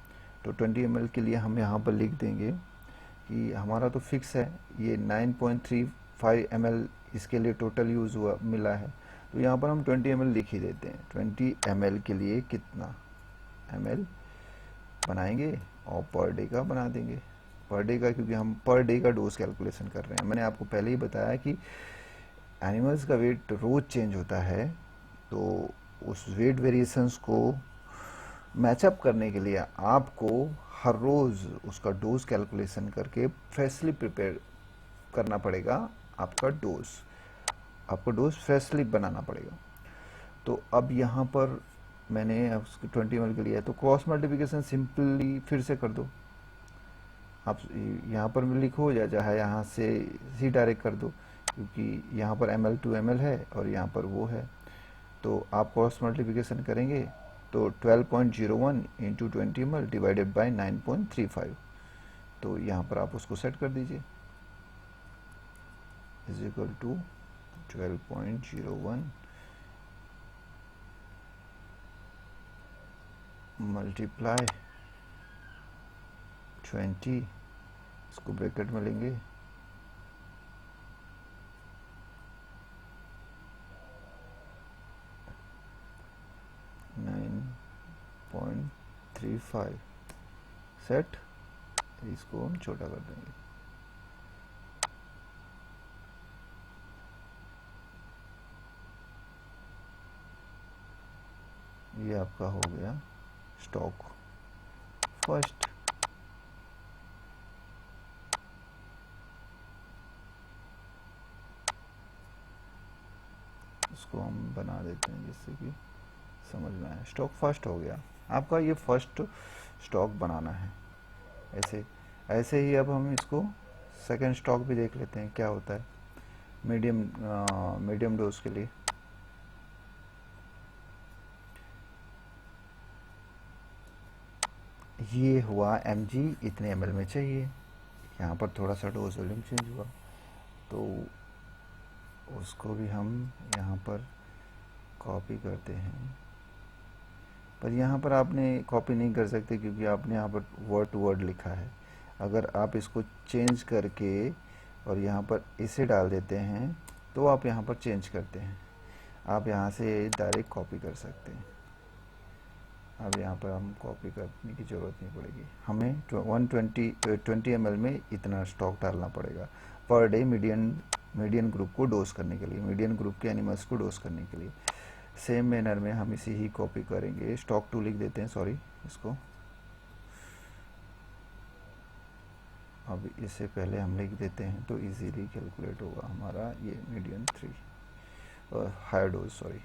तो 20 ml के लिए हम यहाँ पर लिख देंगे कि हमारा तो फिक्स है, ये 9.35 ml इसके लिए टोटल यूज़ हुआ मिला है। तो यहाँ पर हम 20 ml लिख ही देते हैं। 20 ml के लिए कितना ml बनाएंगे और पर डे का बना देंगे। पर डे का, क्योंकि हम पर डे का डोज कैलकुलेशन कर रहे हैं। मैंने आपको पहले ही बताया कि एनिमल्स का वेट रोज़ चेंज होता है, तो उस वेट वेरिएशंस को मैचअप करने के लिए आपको हर रोज़ उसका डोज कैलकुलेशन करके फ्रेशली प्रिपेयर करना पड़ेगा। आपका डोज फ्रेशली बनाना पड़ेगा। तो अब यहाँ पर मैंने उसको 20 ml के लिए है, तो क्रॉस मल्टीप्लिकेशन सिंपली फिर से कर दो। आप यहाँ पर लिखो या चाहे यहाँ से ही डायरेक्ट कर दो, क्योंकि यहाँ पर ml टू ml है और यहाँ पर वो है। तो आप क्रॉस मल्टीप्लिकेशन करेंगे तो 12.01 इंटू 20 ml डिवाइडेड बाई 9.35, तो यहाँ पर आप उसको सेट कर दीजिए, इज इक्वल टू 12.01 मल्टीप्लाई 20, इसको ब्रैकेट में लेंगे, 9.35 सेट। इसको हम छोटा कर देंगे। ये आपका हो गया स्टॉक फर्स्ट। इसको हम बना देते हैं जिससे कि समझ में आए। स्टॉक फर्स्ट हो गया आपका, ये फर्स्ट स्टॉक बनाना है। ऐसे ऐसे ही अब हम इसको सेकंड स्टॉक भी देख लेते हैं क्या होता है मीडियम डोज के लिए। ये हुआ mg इतने ml में चाहिए। यहाँ पर थोड़ा सा डोज वॉल्यूम चेंज हुआ तो उसको भी हम यहाँ पर कॉपी करते हैं, पर यहाँ पर आपने कॉपी नहीं कर सकते क्योंकि आपने यहाँ पर वर्ड टू वर्ड लिखा है। अगर आप इसको चेंज करके और यहाँ पर इसे डाल देते हैं तो आप यहाँ पर चेंज करते हैं, आप यहाँ से डायरेक्ट कॉपी कर सकते हैं। अब यहाँ पर हम कॉपी करने की ज़रूरत नहीं पड़ेगी, हमें 20 ml में इतना स्टॉक डालना पड़ेगा पर डे मीडियन ग्रुप को डोज करने के लिए, मीडियन ग्रुप के एनिमल्स को डोज करने के लिए। सेम मैनर में हम इसे ही कॉपी करेंगे, स्टॉक 2 लिख देते हैं, सॉरी इसको। अब इससे पहले हम लिख देते हैं तो इजीली कैलकुलेट होगा हमारा ये मीडियन 3 और higher dose, sorry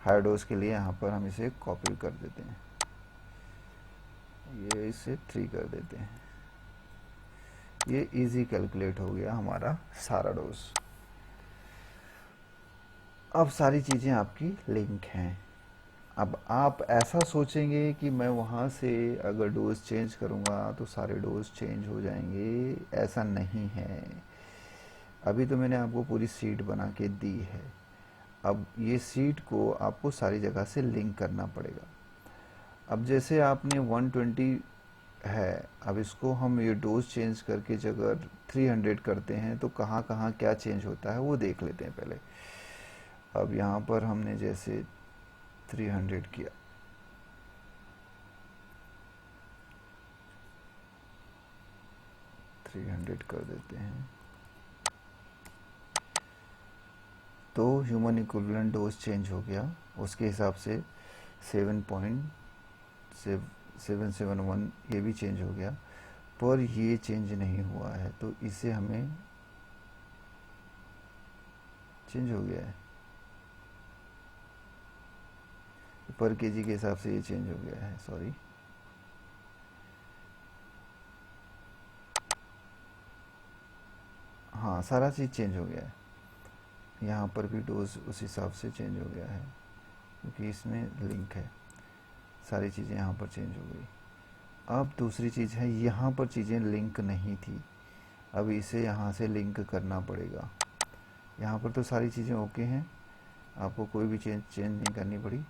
higher dose के लिए यहाँ पर हम इसे कॉपी कर देते हैं, ये इसे 3 कर देते हैं। ये इजी कैलकुलेट हो गया हमारा सारा डोज। अब सारी चीज़ें आपकी लिंक हैं। अब आप ऐसा सोचेंगे कि मैं वहाँ से अगर डोज चेंज करूँगा तो सारे डोज चेंज हो जाएंगे, ऐसा नहीं है। अभी तो मैंने आपको पूरी सीट बना के दी है, अब ये सीट को आपको सारी जगह से लिंक करना पड़ेगा। अब जैसे आपने 120 है, अब इसको हम ये डोज चेंज करके अगर 300 करते हैं तो कहाँ कहाँ क्या चेंज होता है वो देख लेते हैं पहले। अब यहाँ पर हमने जैसे 300 किया, कर देते हैं तो ह्यूमन इक्विवेलेंट डोज चेंज हो गया, उसके हिसाब से 7.771 ये भी चेंज हो गया, पर ये चेंज नहीं हुआ है तो इसे हमें चेंज हो गया है पर केजी के हिसाब से, ये चेंज हो गया है, सॉरी। हाँ सारा चीज़ चेंज हो गया है, यहाँ पर भी डोज उस हिसाब से चेंज हो गया है क्योंकि इसमें लिंक है, सारी चीज़ें यहाँ पर चेंज हो गई। अब दूसरी चीज़ है, यहाँ पर चीज़ें लिंक नहीं थी, अब इसे यहाँ से लिंक करना पड़ेगा। यहाँ पर तो सारी चीज़ें ओके हैं, आपको कोई भी चेंज नहीं करनी पड़ी।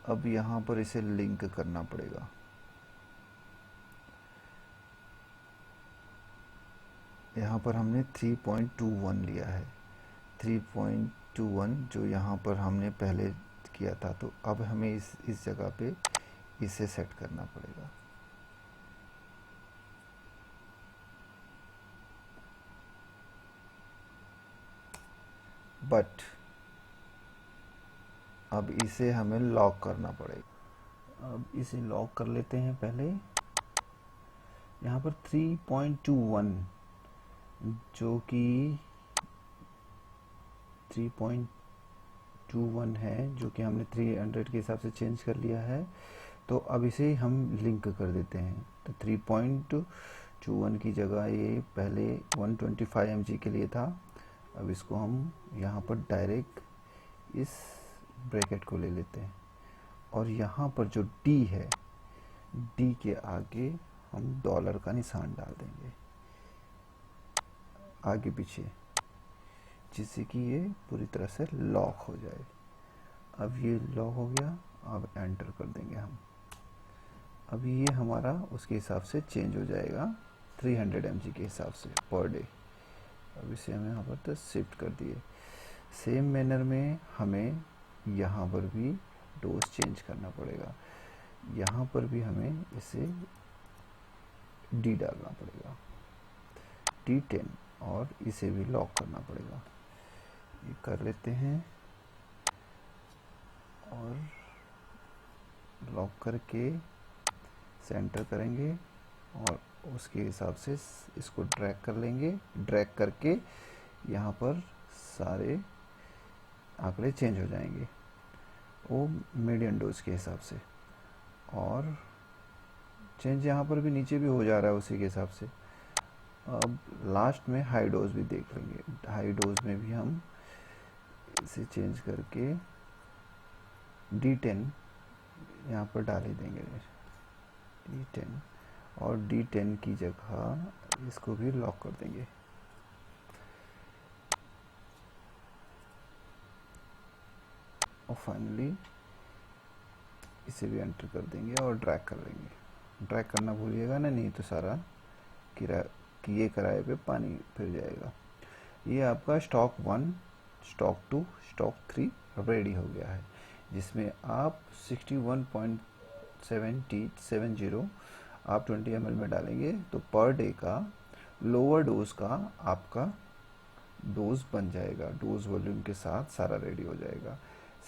अब यहाँ पर इसे लिंक करना पड़ेगा। यहाँ पर हमने 3.21 लिया है, 3.21 जो यहाँ पर हमने पहले किया था, तो अब हमें इस जगह पे इसे सेट करना पड़ेगा। बट अब इसे हमें लॉक करना पड़ेगा। अब इसे लॉक कर लेते हैं पहले। यहाँ पर 3.21 जो कि 3.21 है, जो कि हमने 300 के हिसाब से चेंज कर लिया है, तो अब इसे हम लिंक कर देते हैं। तो 3.21 की जगह ये पहले 125 mg के लिए था, अब इसको हम यहाँ पर डायरेक्ट इस ब्रैकेट को ले लेते हैं और यहाँ पर जो D है, D के आगे हम डॉलर का निशान डाल देंगे आगे पीछे, जिससे कि ये पूरी तरह से लॉक हो जाए। अब ये लॉक हो गया, अब एंटर कर देंगे हम। अब ये हमारा उसके हिसाब से चेंज हो जाएगा 300 mg के हिसाब से पर डे। अब इसे हम यहाँ पर तो शिफ्ट कर दिए। सेम मैनर में हमें यहाँ पर भी डोज चेंज करना पड़ेगा, यहाँ पर भी हमें इसे D डालना पड़ेगा, D10, और इसे भी लॉक करना पड़ेगा। ये कर लेते हैं और लॉक करके सेंटर करेंगे और उसके हिसाब से इसको ड्रैग कर लेंगे। ड्रैग करके यहाँ पर सारे आंकड़े चेंज हो जाएंगे वो मीडियम डोज के हिसाब से। और चेंज यहाँ पर भी नीचे भी हो जा रहा है उसी के हिसाब से। अब लास्ट में हाई डोज भी देख लेंगे। हाई डोज में भी हम इसे चेंज करके D10 यहाँ पर डाल ही देंगे, D10, और D10 की जगह इसको भी लॉक कर देंगे। और फाइनली इसे भी एंटर कर देंगे और ड्रैग कर देंगे। ड्रैग करना भूलिएगा ना, नहीं तो सारा किए कराए पे पानी फिर जाएगा। ये आपका स्टॉक 1, स्टॉक 2, स्टॉक 3 रेडी हो गया है, जिसमें आप 61.70 आप 20 ml में डालेंगे तो पर डे का लोअर डोज का आपका डोज बन जाएगा। डोज वॉल्यूम के साथ सारा रेडी हो जाएगा।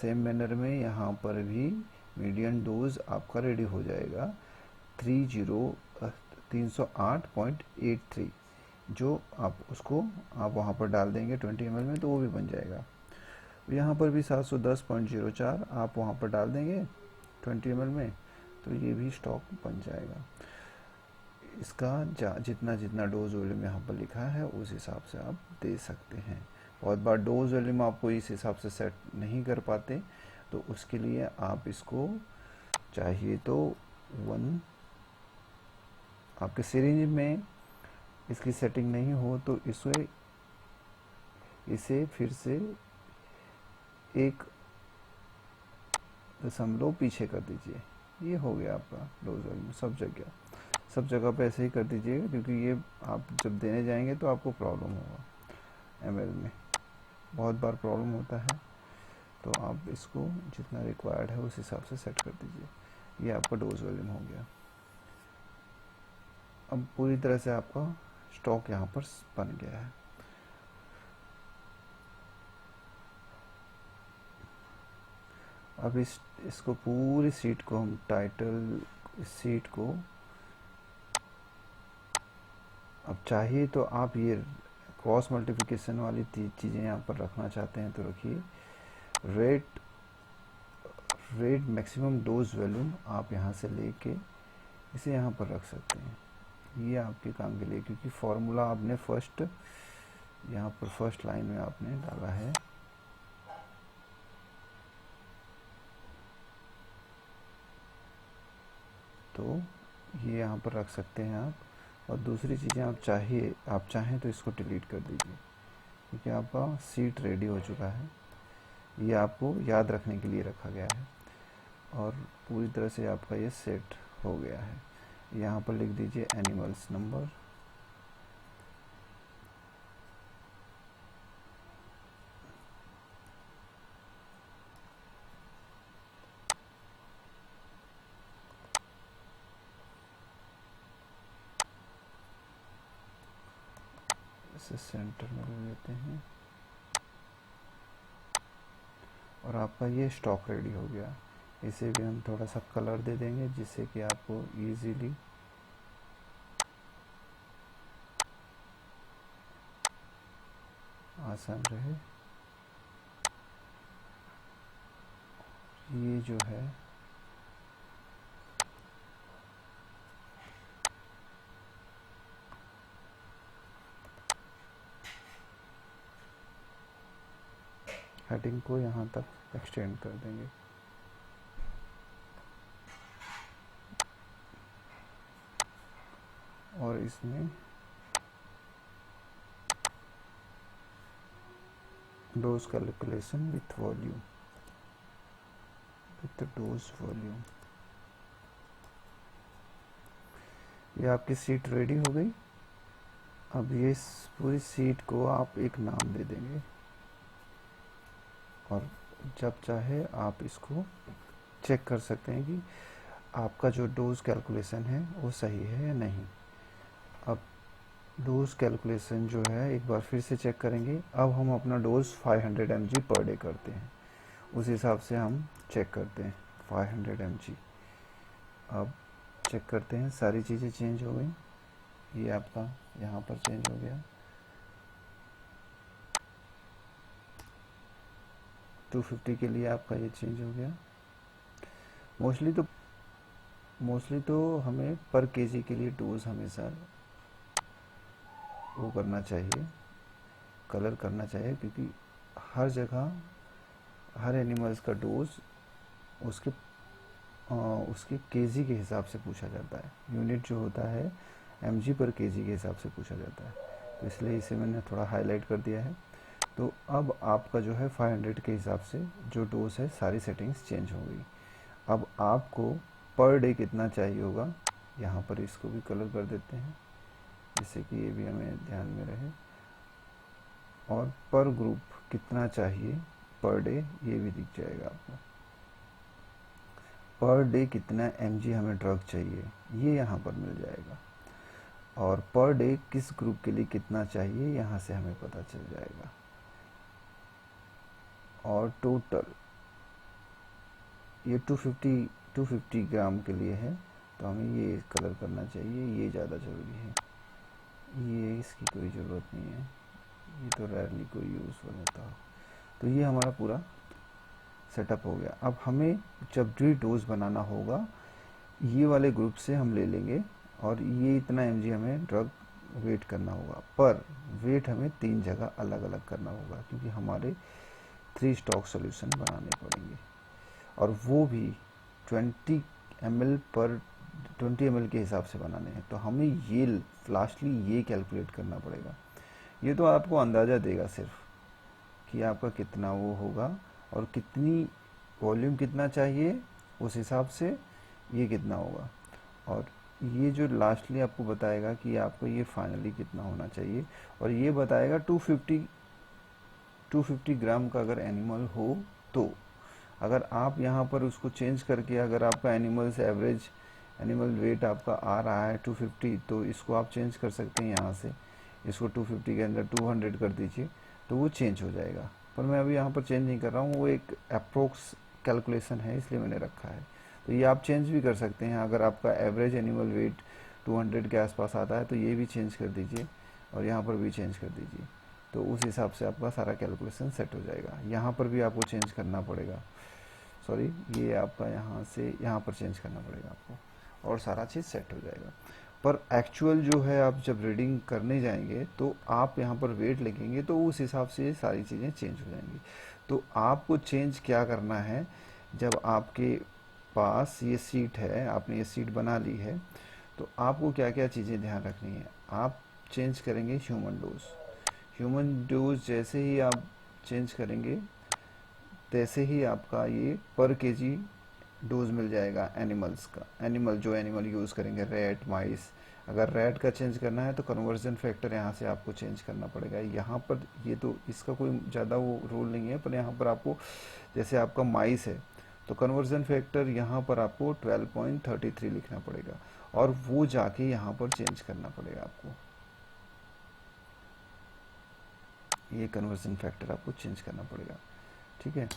सेम मैनर में यहाँ पर भी मीडियम डोज आपका रेडी हो जाएगा 308.83, जो आप उसको आप वहाँ पर डाल देंगे 20 ml में तो वो भी बन जाएगा। यहाँ पर भी 710.04 आप वहाँ पर डाल देंगे 20 ml में तो ये भी स्टॉक बन जाएगा। इसका जितना जितना डोज वॉल्यूम यहाँ पर लिखा है उस हिसाब से आप दे सकते हैं। बहुत बार डोज वॉल्यूम आपको इस हिसाब से सेट नहीं कर पाते, तो उसके लिए आप इसको चाहिए तो 1, आपके सिरिंज में इसकी सेटिंग नहीं हो तो इसे फिर से 1 दशमलव पीछे कर दीजिए। ये हो गया आपका डोज वॉल्यूम। सब जगह पे ऐसे ही कर दीजिएगा, क्योंकि ये आप जब देने जाएंगे तो आपको प्रॉब्लम होगा। ml में बहुत बार प्रॉब्लम होता है, तो आप इसको जितना रिक्वायर्ड है उस हिसाब से सेट कर दीजिए। ये आपका डोज वॉल्यूम हो गया। अब पूरी तरह से आपका स्टॉक यहाँ पर बन गया है। अब इसको पूरी सीट को हम सीट को अब चाहिए तो आप ये क्रॉस मल्टीप्लिकेशन वाली चीज़ें यहाँ पर रखना चाहते हैं तो रखिए। रेट मैक्सिमम डोज वॉल्यूम आप यहाँ से लेके इसे यहाँ पर रख सकते हैं। ये आपके काम के लिए, क्योंकि फॉर्मूला आपने यहाँ पर फर्स्ट लाइन में आपने डाला है। तो ये यहाँ पर रख सकते हैं आप। और दूसरी चीज़ें आप चाहें तो इसको डिलीट कर दीजिए, क्योंकि आपका सीट रेडी हो चुका है। ये आपको याद रखने के लिए रखा गया है और पूरी तरह से आपका ये सेट हो गया है। यहाँ पर लिख दीजिए एनिमल्स नंबर, इसे सेंटर में ले लेते हैं और आपका ये स्टॉक रेडी हो गया। इसे भी हम थोड़ा सा कलर दे देंगे जिससे कि आपको इजीली आसान रहे। ये जो है हेडिंग को यहाँ तक एक्सटेंड कर देंगे। और इसमें dose calculation with volume, with dose volume. ये आपकी सीट रेडी हो गई। अब ये पूरी सीट को आप एक नाम दे देंगे और जब चाहे आप इसको चेक कर सकते हैं कि आपका जो डोज कैलकुलेशन है वो सही है या नहीं। अब डोज कैलकुलेशन जो है एक बार फिर से चेक करेंगे। अब हम अपना डोज 500 mg पर डे करते हैं, उस हिसाब से हम चेक करते हैं 500 mg। अब चेक करते हैं, सारी चीज़ें चेंज हो गई। ये आपका यहाँ पर चेंज हो गया, 250 के लिए आपका ये चेंज हो गया। मोस्टली तो मोस्टली तो हमें पर केजी के लिए डोज हमेशा वो करना चाहिए, कलर करना चाहिए, क्योंकि हर जगह हर एनिमल्स का डोज उसके उसके केजी के हिसाब से पूछा जाता है। यूनिट जो होता है एमजी पर केजी के हिसाब से पूछा जाता है, तो इसलिए इसे मैंने थोड़ा हाईलाइट कर दिया है। तो अब आपका जो है 500 के हिसाब से जो डोज है सारी सेटिंग्स चेंज हो गई। अब आपको पर डे कितना चाहिए होगा, यहाँ पर इसको भी कलर कर देते हैं जिससे कि ये भी हमें ध्यान में रहे। और पर ग्रुप कितना चाहिए पर डे ये भी दिख जाएगा आपको। पर डे कितना एमजी हमें ड्रग चाहिए ये यहाँ पर मिल जाएगा, और पर डे किस ग्रुप के लिए कितना चाहिए यहाँ से हमें पता चल जाएगा। और टोटल ये 250 ग्राम के लिए है, तो हमें ये कलर करना चाहिए, ये ज़्यादा ज़रूरी है, ये इसकी कोई ज़रूरत नहीं है, ये तो रेयरली कोई यूज़ हो जाता हो। तो ये हमारा पूरा सेटअप हो गया। अब हमें जब भी डोज बनाना होगा ये वाले ग्रुप से हम ले लेंगे, और ये इतना एमजी हमें ड्रग वेट करना होगा, पर वेट हमें 3 जगह अलग अलग करना होगा, क्योंकि हमारे 3 स्टॉक सोल्यूशन बनाने पड़ेंगे, और वो भी 20 ml पर 20 ml के हिसाब से बनाने हैं। तो हमें ये लास्टली ये कैलकुलेट करना पड़ेगा। ये तो आपको अंदाज़ा देगा सिर्फ कि आपका कितना वो होगा, और कितनी वॉल्यूम कितना चाहिए उस हिसाब से ये कितना होगा, और ये जो लास्टली आपको बताएगा कि आपको ये फाइनली कितना होना चाहिए, और ये बताएगा 250 ग्राम का अगर एनिमल हो तो। अगर आप यहाँ पर उसको चेंज करके, अगर आपका एनिमल से एवरेज एनिमल वेट आपका आ रहा है 250, तो इसको आप चेंज कर सकते हैं यहाँ से, इसको 250 के अंदर 200 कर दीजिए, तो वो चेंज हो जाएगा। पर मैं अभी यहाँ पर चेंज नहीं कर रहा हूँ, वो एक अप्रोक्स कैलकुलेशन है इसलिए मैंने रखा है। तो ये आप चेंज भी कर सकते हैं, अगर आपका एवरेज एनिमल वेट 200 के आसपास आता है तो ये भी चेंज कर दीजिए, और यहाँ पर भी चेंज कर दीजिए, तो उस हिसाब से आपका सारा कैलकुलेशन सेट हो जाएगा। यहाँ पर भी आपको चेंज करना पड़ेगा, सॉरी ये आपका यहाँ से यहाँ पर चेंज करना पड़ेगा आपको, और सारा चीज़ सेट हो जाएगा। पर एक्चुअल जो है आप जब रीडिंग करने जाएंगे तो आप यहाँ पर वेट लिखेंगे तो उस हिसाब से सारी चीज़ें चेंज हो जाएंगी। तो आपको चेंज क्या करना है, जब आपके पास ये सीट है, आपने ये सीट बना ली है, तो आपको क्या क्या चीज़ें ध्यान रखनी है। आप चेंज करेंगे ह्यूमन डोज। ह्यूमन डोज जैसे ही आप चेंज करेंगे तैसे ही आपका ये पर केजी डोज मिल जाएगा एनिमल्स का। एनिमल जो एनिमल यूज़ करेंगे, रैट, माइस, अगर रैट का चेंज करना है तो कन्वर्जन फैक्टर यहाँ से आपको चेंज करना पड़ेगा। यहाँ पर ये तो इसका कोई ज़्यादा वो रोल नहीं है, पर यहाँ पर आपको जैसे आपका माइस है तो कन्वर्जन फैक्टर यहाँ पर आपको 12.33 लिखना पड़ेगा, और वो जाके यहाँ पर चेंज करना पड़ेगा आपको। ये कन्वर्जन फैक्टर आपको चेंज करना पड़ेगा, ठीक है।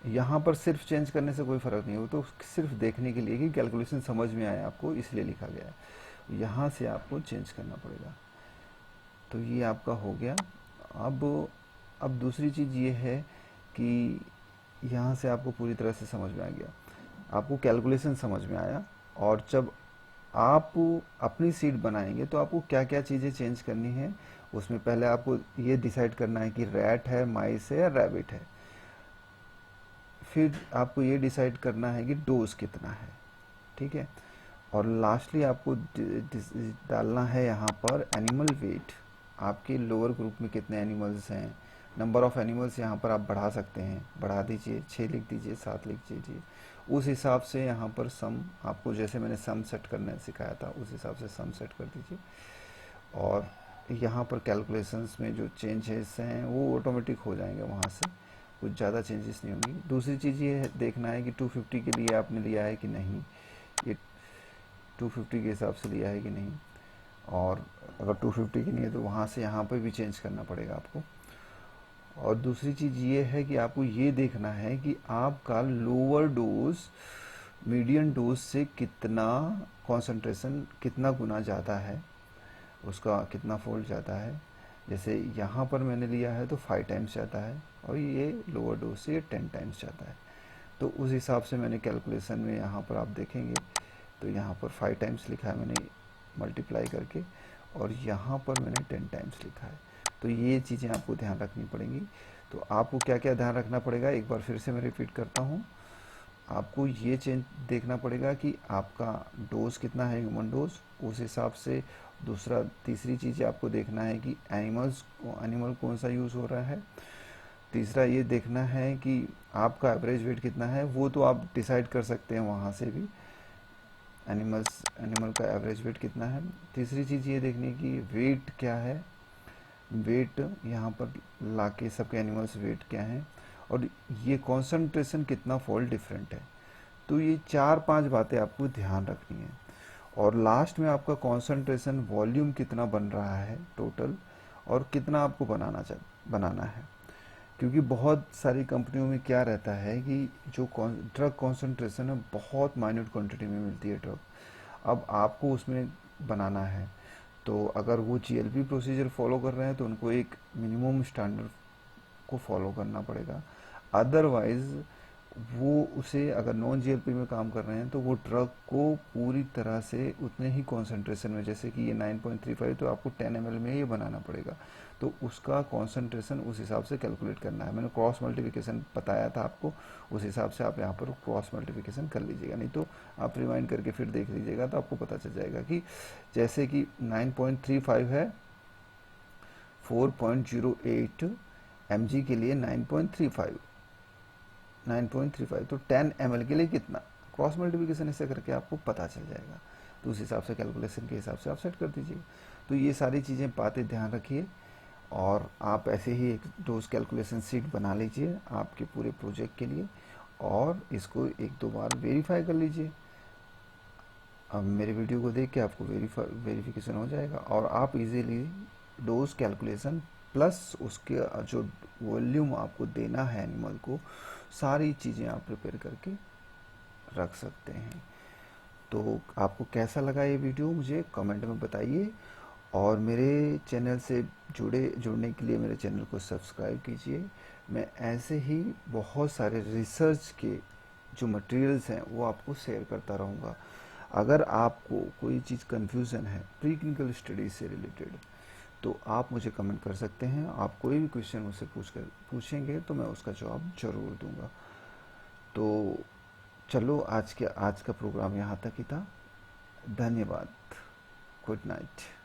यहाँ पर सिर्फ चेंज करने से कोई फ़र्क नहीं हो, तो सिर्फ देखने के लिए कि कैलकुलेशन समझ में आए आपको, इसलिए लिखा गया है। यहाँ से आपको चेंज करना पड़ेगा। तो ये आपका हो गया। अब दूसरी चीज़ ये है कि यहाँ से आपको पूरी तरह से समझ में आ गया, आपको कैलकुलेशन समझ में आया, और जब आप अपनी सीट बनाएंगे तो आपको क्या क्या चीज़ें चेंज करनी है, उसमें पहले आपको ये डिसाइड करना है कि रैट है, माइस है या रैबिट है। फिर आपको ये डिसाइड करना है कि डोज कितना है, ठीक है। और लास्टली आपको डालना है यहाँ पर एनिमल वेट, आपके लोअर ग्रुप में कितने एनिमल्स हैं। नंबर ऑफ़ एनिमल्स यहाँ पर आप बढ़ा सकते हैं, बढ़ा दीजिए, 6 लिख दीजिए, 7 लिख दीजिए। उस हिसाब से यहाँ पर सम आपको, जैसे मैंने सम सेट करना सिखाया था, उस हिसाब से सम सेट कर दीजिए। और यहाँ पर कैलकुलेशंस में जो चेंजेस हैं वो ऑटोमेटिक हो जाएंगे, वहाँ से कुछ ज़्यादा चेंजेस नहीं होंगी। दूसरी चीज़ ये देखना है कि 250 के लिए आपने लिया है कि नहीं, ये 250 के हिसाब से लिया है कि नहीं, और अगर 250 की नहीं है तो वहाँ से यहाँ पर भी चेंज करना पड़ेगा आपको। और दूसरी चीज़ ये है कि आपको ये देखना है कि आपका लोअर डोज मीडियम डोज से कितना कॉन्सेंट्रेशन, कितना गुना ज़्यादा है, उसका कितना फोल्ड ज़्यादा है। जैसे यहाँ पर मैंने लिया है तो 5 टाइम्स जाता है, और ये लोअर डोज से 10 टाइम्स जाता है। तो उस हिसाब से मैंने कैलकुलेशन में यहाँ पर आप देखेंगे तो यहाँ पर 5 टाइम्स लिखा है मैंने मल्टीप्लाई करके, और यहाँ पर मैंने 10 टाइम्स लिखा है। तो ये चीज़ें आपको ध्यान रखनी पड़ेंगी। तो आपको क्या क्या ध्यान रखना पड़ेगा, एक बार फिर से मैं रिपीट करता हूँ। आपको ये चेंज देखना पड़ेगा कि आपका डोज कितना है, ह्यूमन डोज, उस हिसाब से। दूसरा तीसरी चीज़ आपको देखना है कि एनिमल कौन सा यूज़ हो रहा है। तीसरा ये देखना है कि आपका एवरेज वेट कितना है, वो तो आप डिसाइड कर सकते हैं वहाँ से भी, एनिमल का एवरेज वेट कितना है। तीसरी चीज़ ये देखनी है कि वेट क्या है, वेट यहाँ पर लाके सबके एनिमल्स वेट क्या है, और ये कंसंट्रेशन कितना फोल्ड डिफरेंट है। तो ये 4-5 बातें आपको ध्यान रखनी है। और लास्ट में आपका कंसंट्रेशन वॉल्यूम कितना बन रहा है टोटल, और कितना आपको बनाना है। क्योंकि बहुत सारी कंपनियों में क्या रहता है कि जो ड्रग कॉन्सेंट्रेशन है बहुत माइन्यूट क्वांटिटी में मिलती है ड्रग, अब आपको उसमें बनाना है। तो अगर वो जीएलपी प्रोसीजर फॉलो कर रहे हैं तो उनको एक मिनिमम स्टैंडर्ड को फॉलो करना पड़ेगा। अदरवाइज वो उसे, अगर नॉन जीएलपी में काम कर रहे हैं तो वो ड्रग को पूरी तरह से उतने ही कॉन्सेंट्रेशन में, जैसे कि ये 9.35 तो आपको 10 ml में ये बनाना पड़ेगा, तो उसका कॉन्सेंट्रेशन उस हिसाब से कैलकुलेट करना है। मैंने क्रॉस मल्टीप्लिकेशन बताया था आपको, उस हिसाब से आप यहाँ पर क्रॉस मल्टीप्लिकेशन कर लीजिएगा, नहीं तो आप रिवाइंड करके फिर देख लीजिएगा तो आपको पता चल जाएगा कि जैसे कि 9.35 है, 4.08 mg के लिए 9.35 तो 10 ml के लिए कितना, क्रॉस मल्टीप्लिकेशन ऐसे करके आपको पता चल जाएगा। तो उस हिसाब से कैलकुलेशन के हिसाब से आप सेट कर दीजिए। तो ये सारी चीज़ें बातें ध्यान रखिए, और आप ऐसे ही एक डोज कैलकुलेशन शीट बना लीजिए आपके पूरे प्रोजेक्ट के लिए, और इसको एक दो बार वेरीफाई कर लीजिए। अब मेरे वीडियो को देख के आपको वेरिफिकेशन हो जाएगा, और आप इजीली डोज कैलकुलेशन प्लस उसके जो वॉल्यूम आपको देना है एनिमल को, सारी चीज़ें आप प्रिपेयर करके रख सकते हैं। तो आपको कैसा लगा ये वीडियो मुझे कमेंट में बताइए, और मेरे चैनल से जुड़ने के लिए मेरे चैनल को सब्सक्राइब कीजिए। मैं ऐसे ही बहुत सारे रिसर्च के जो मटेरियल्स हैं वो आपको शेयर करता रहूँगा। अगर आपको कोई चीज़ कन्फ्यूज़न है प्री क्लिनिकल स्टडीज से रिलेटेड, तो आप मुझे कमेंट कर सकते हैं। आप कोई भी क्वेश्चन मुझसे पूछेंगे तो मैं उसका जवाब ज़रूर दूंगा। तो चलो आज का प्रोग्राम यहाँ तक ही था। धन्यवाद। Good night.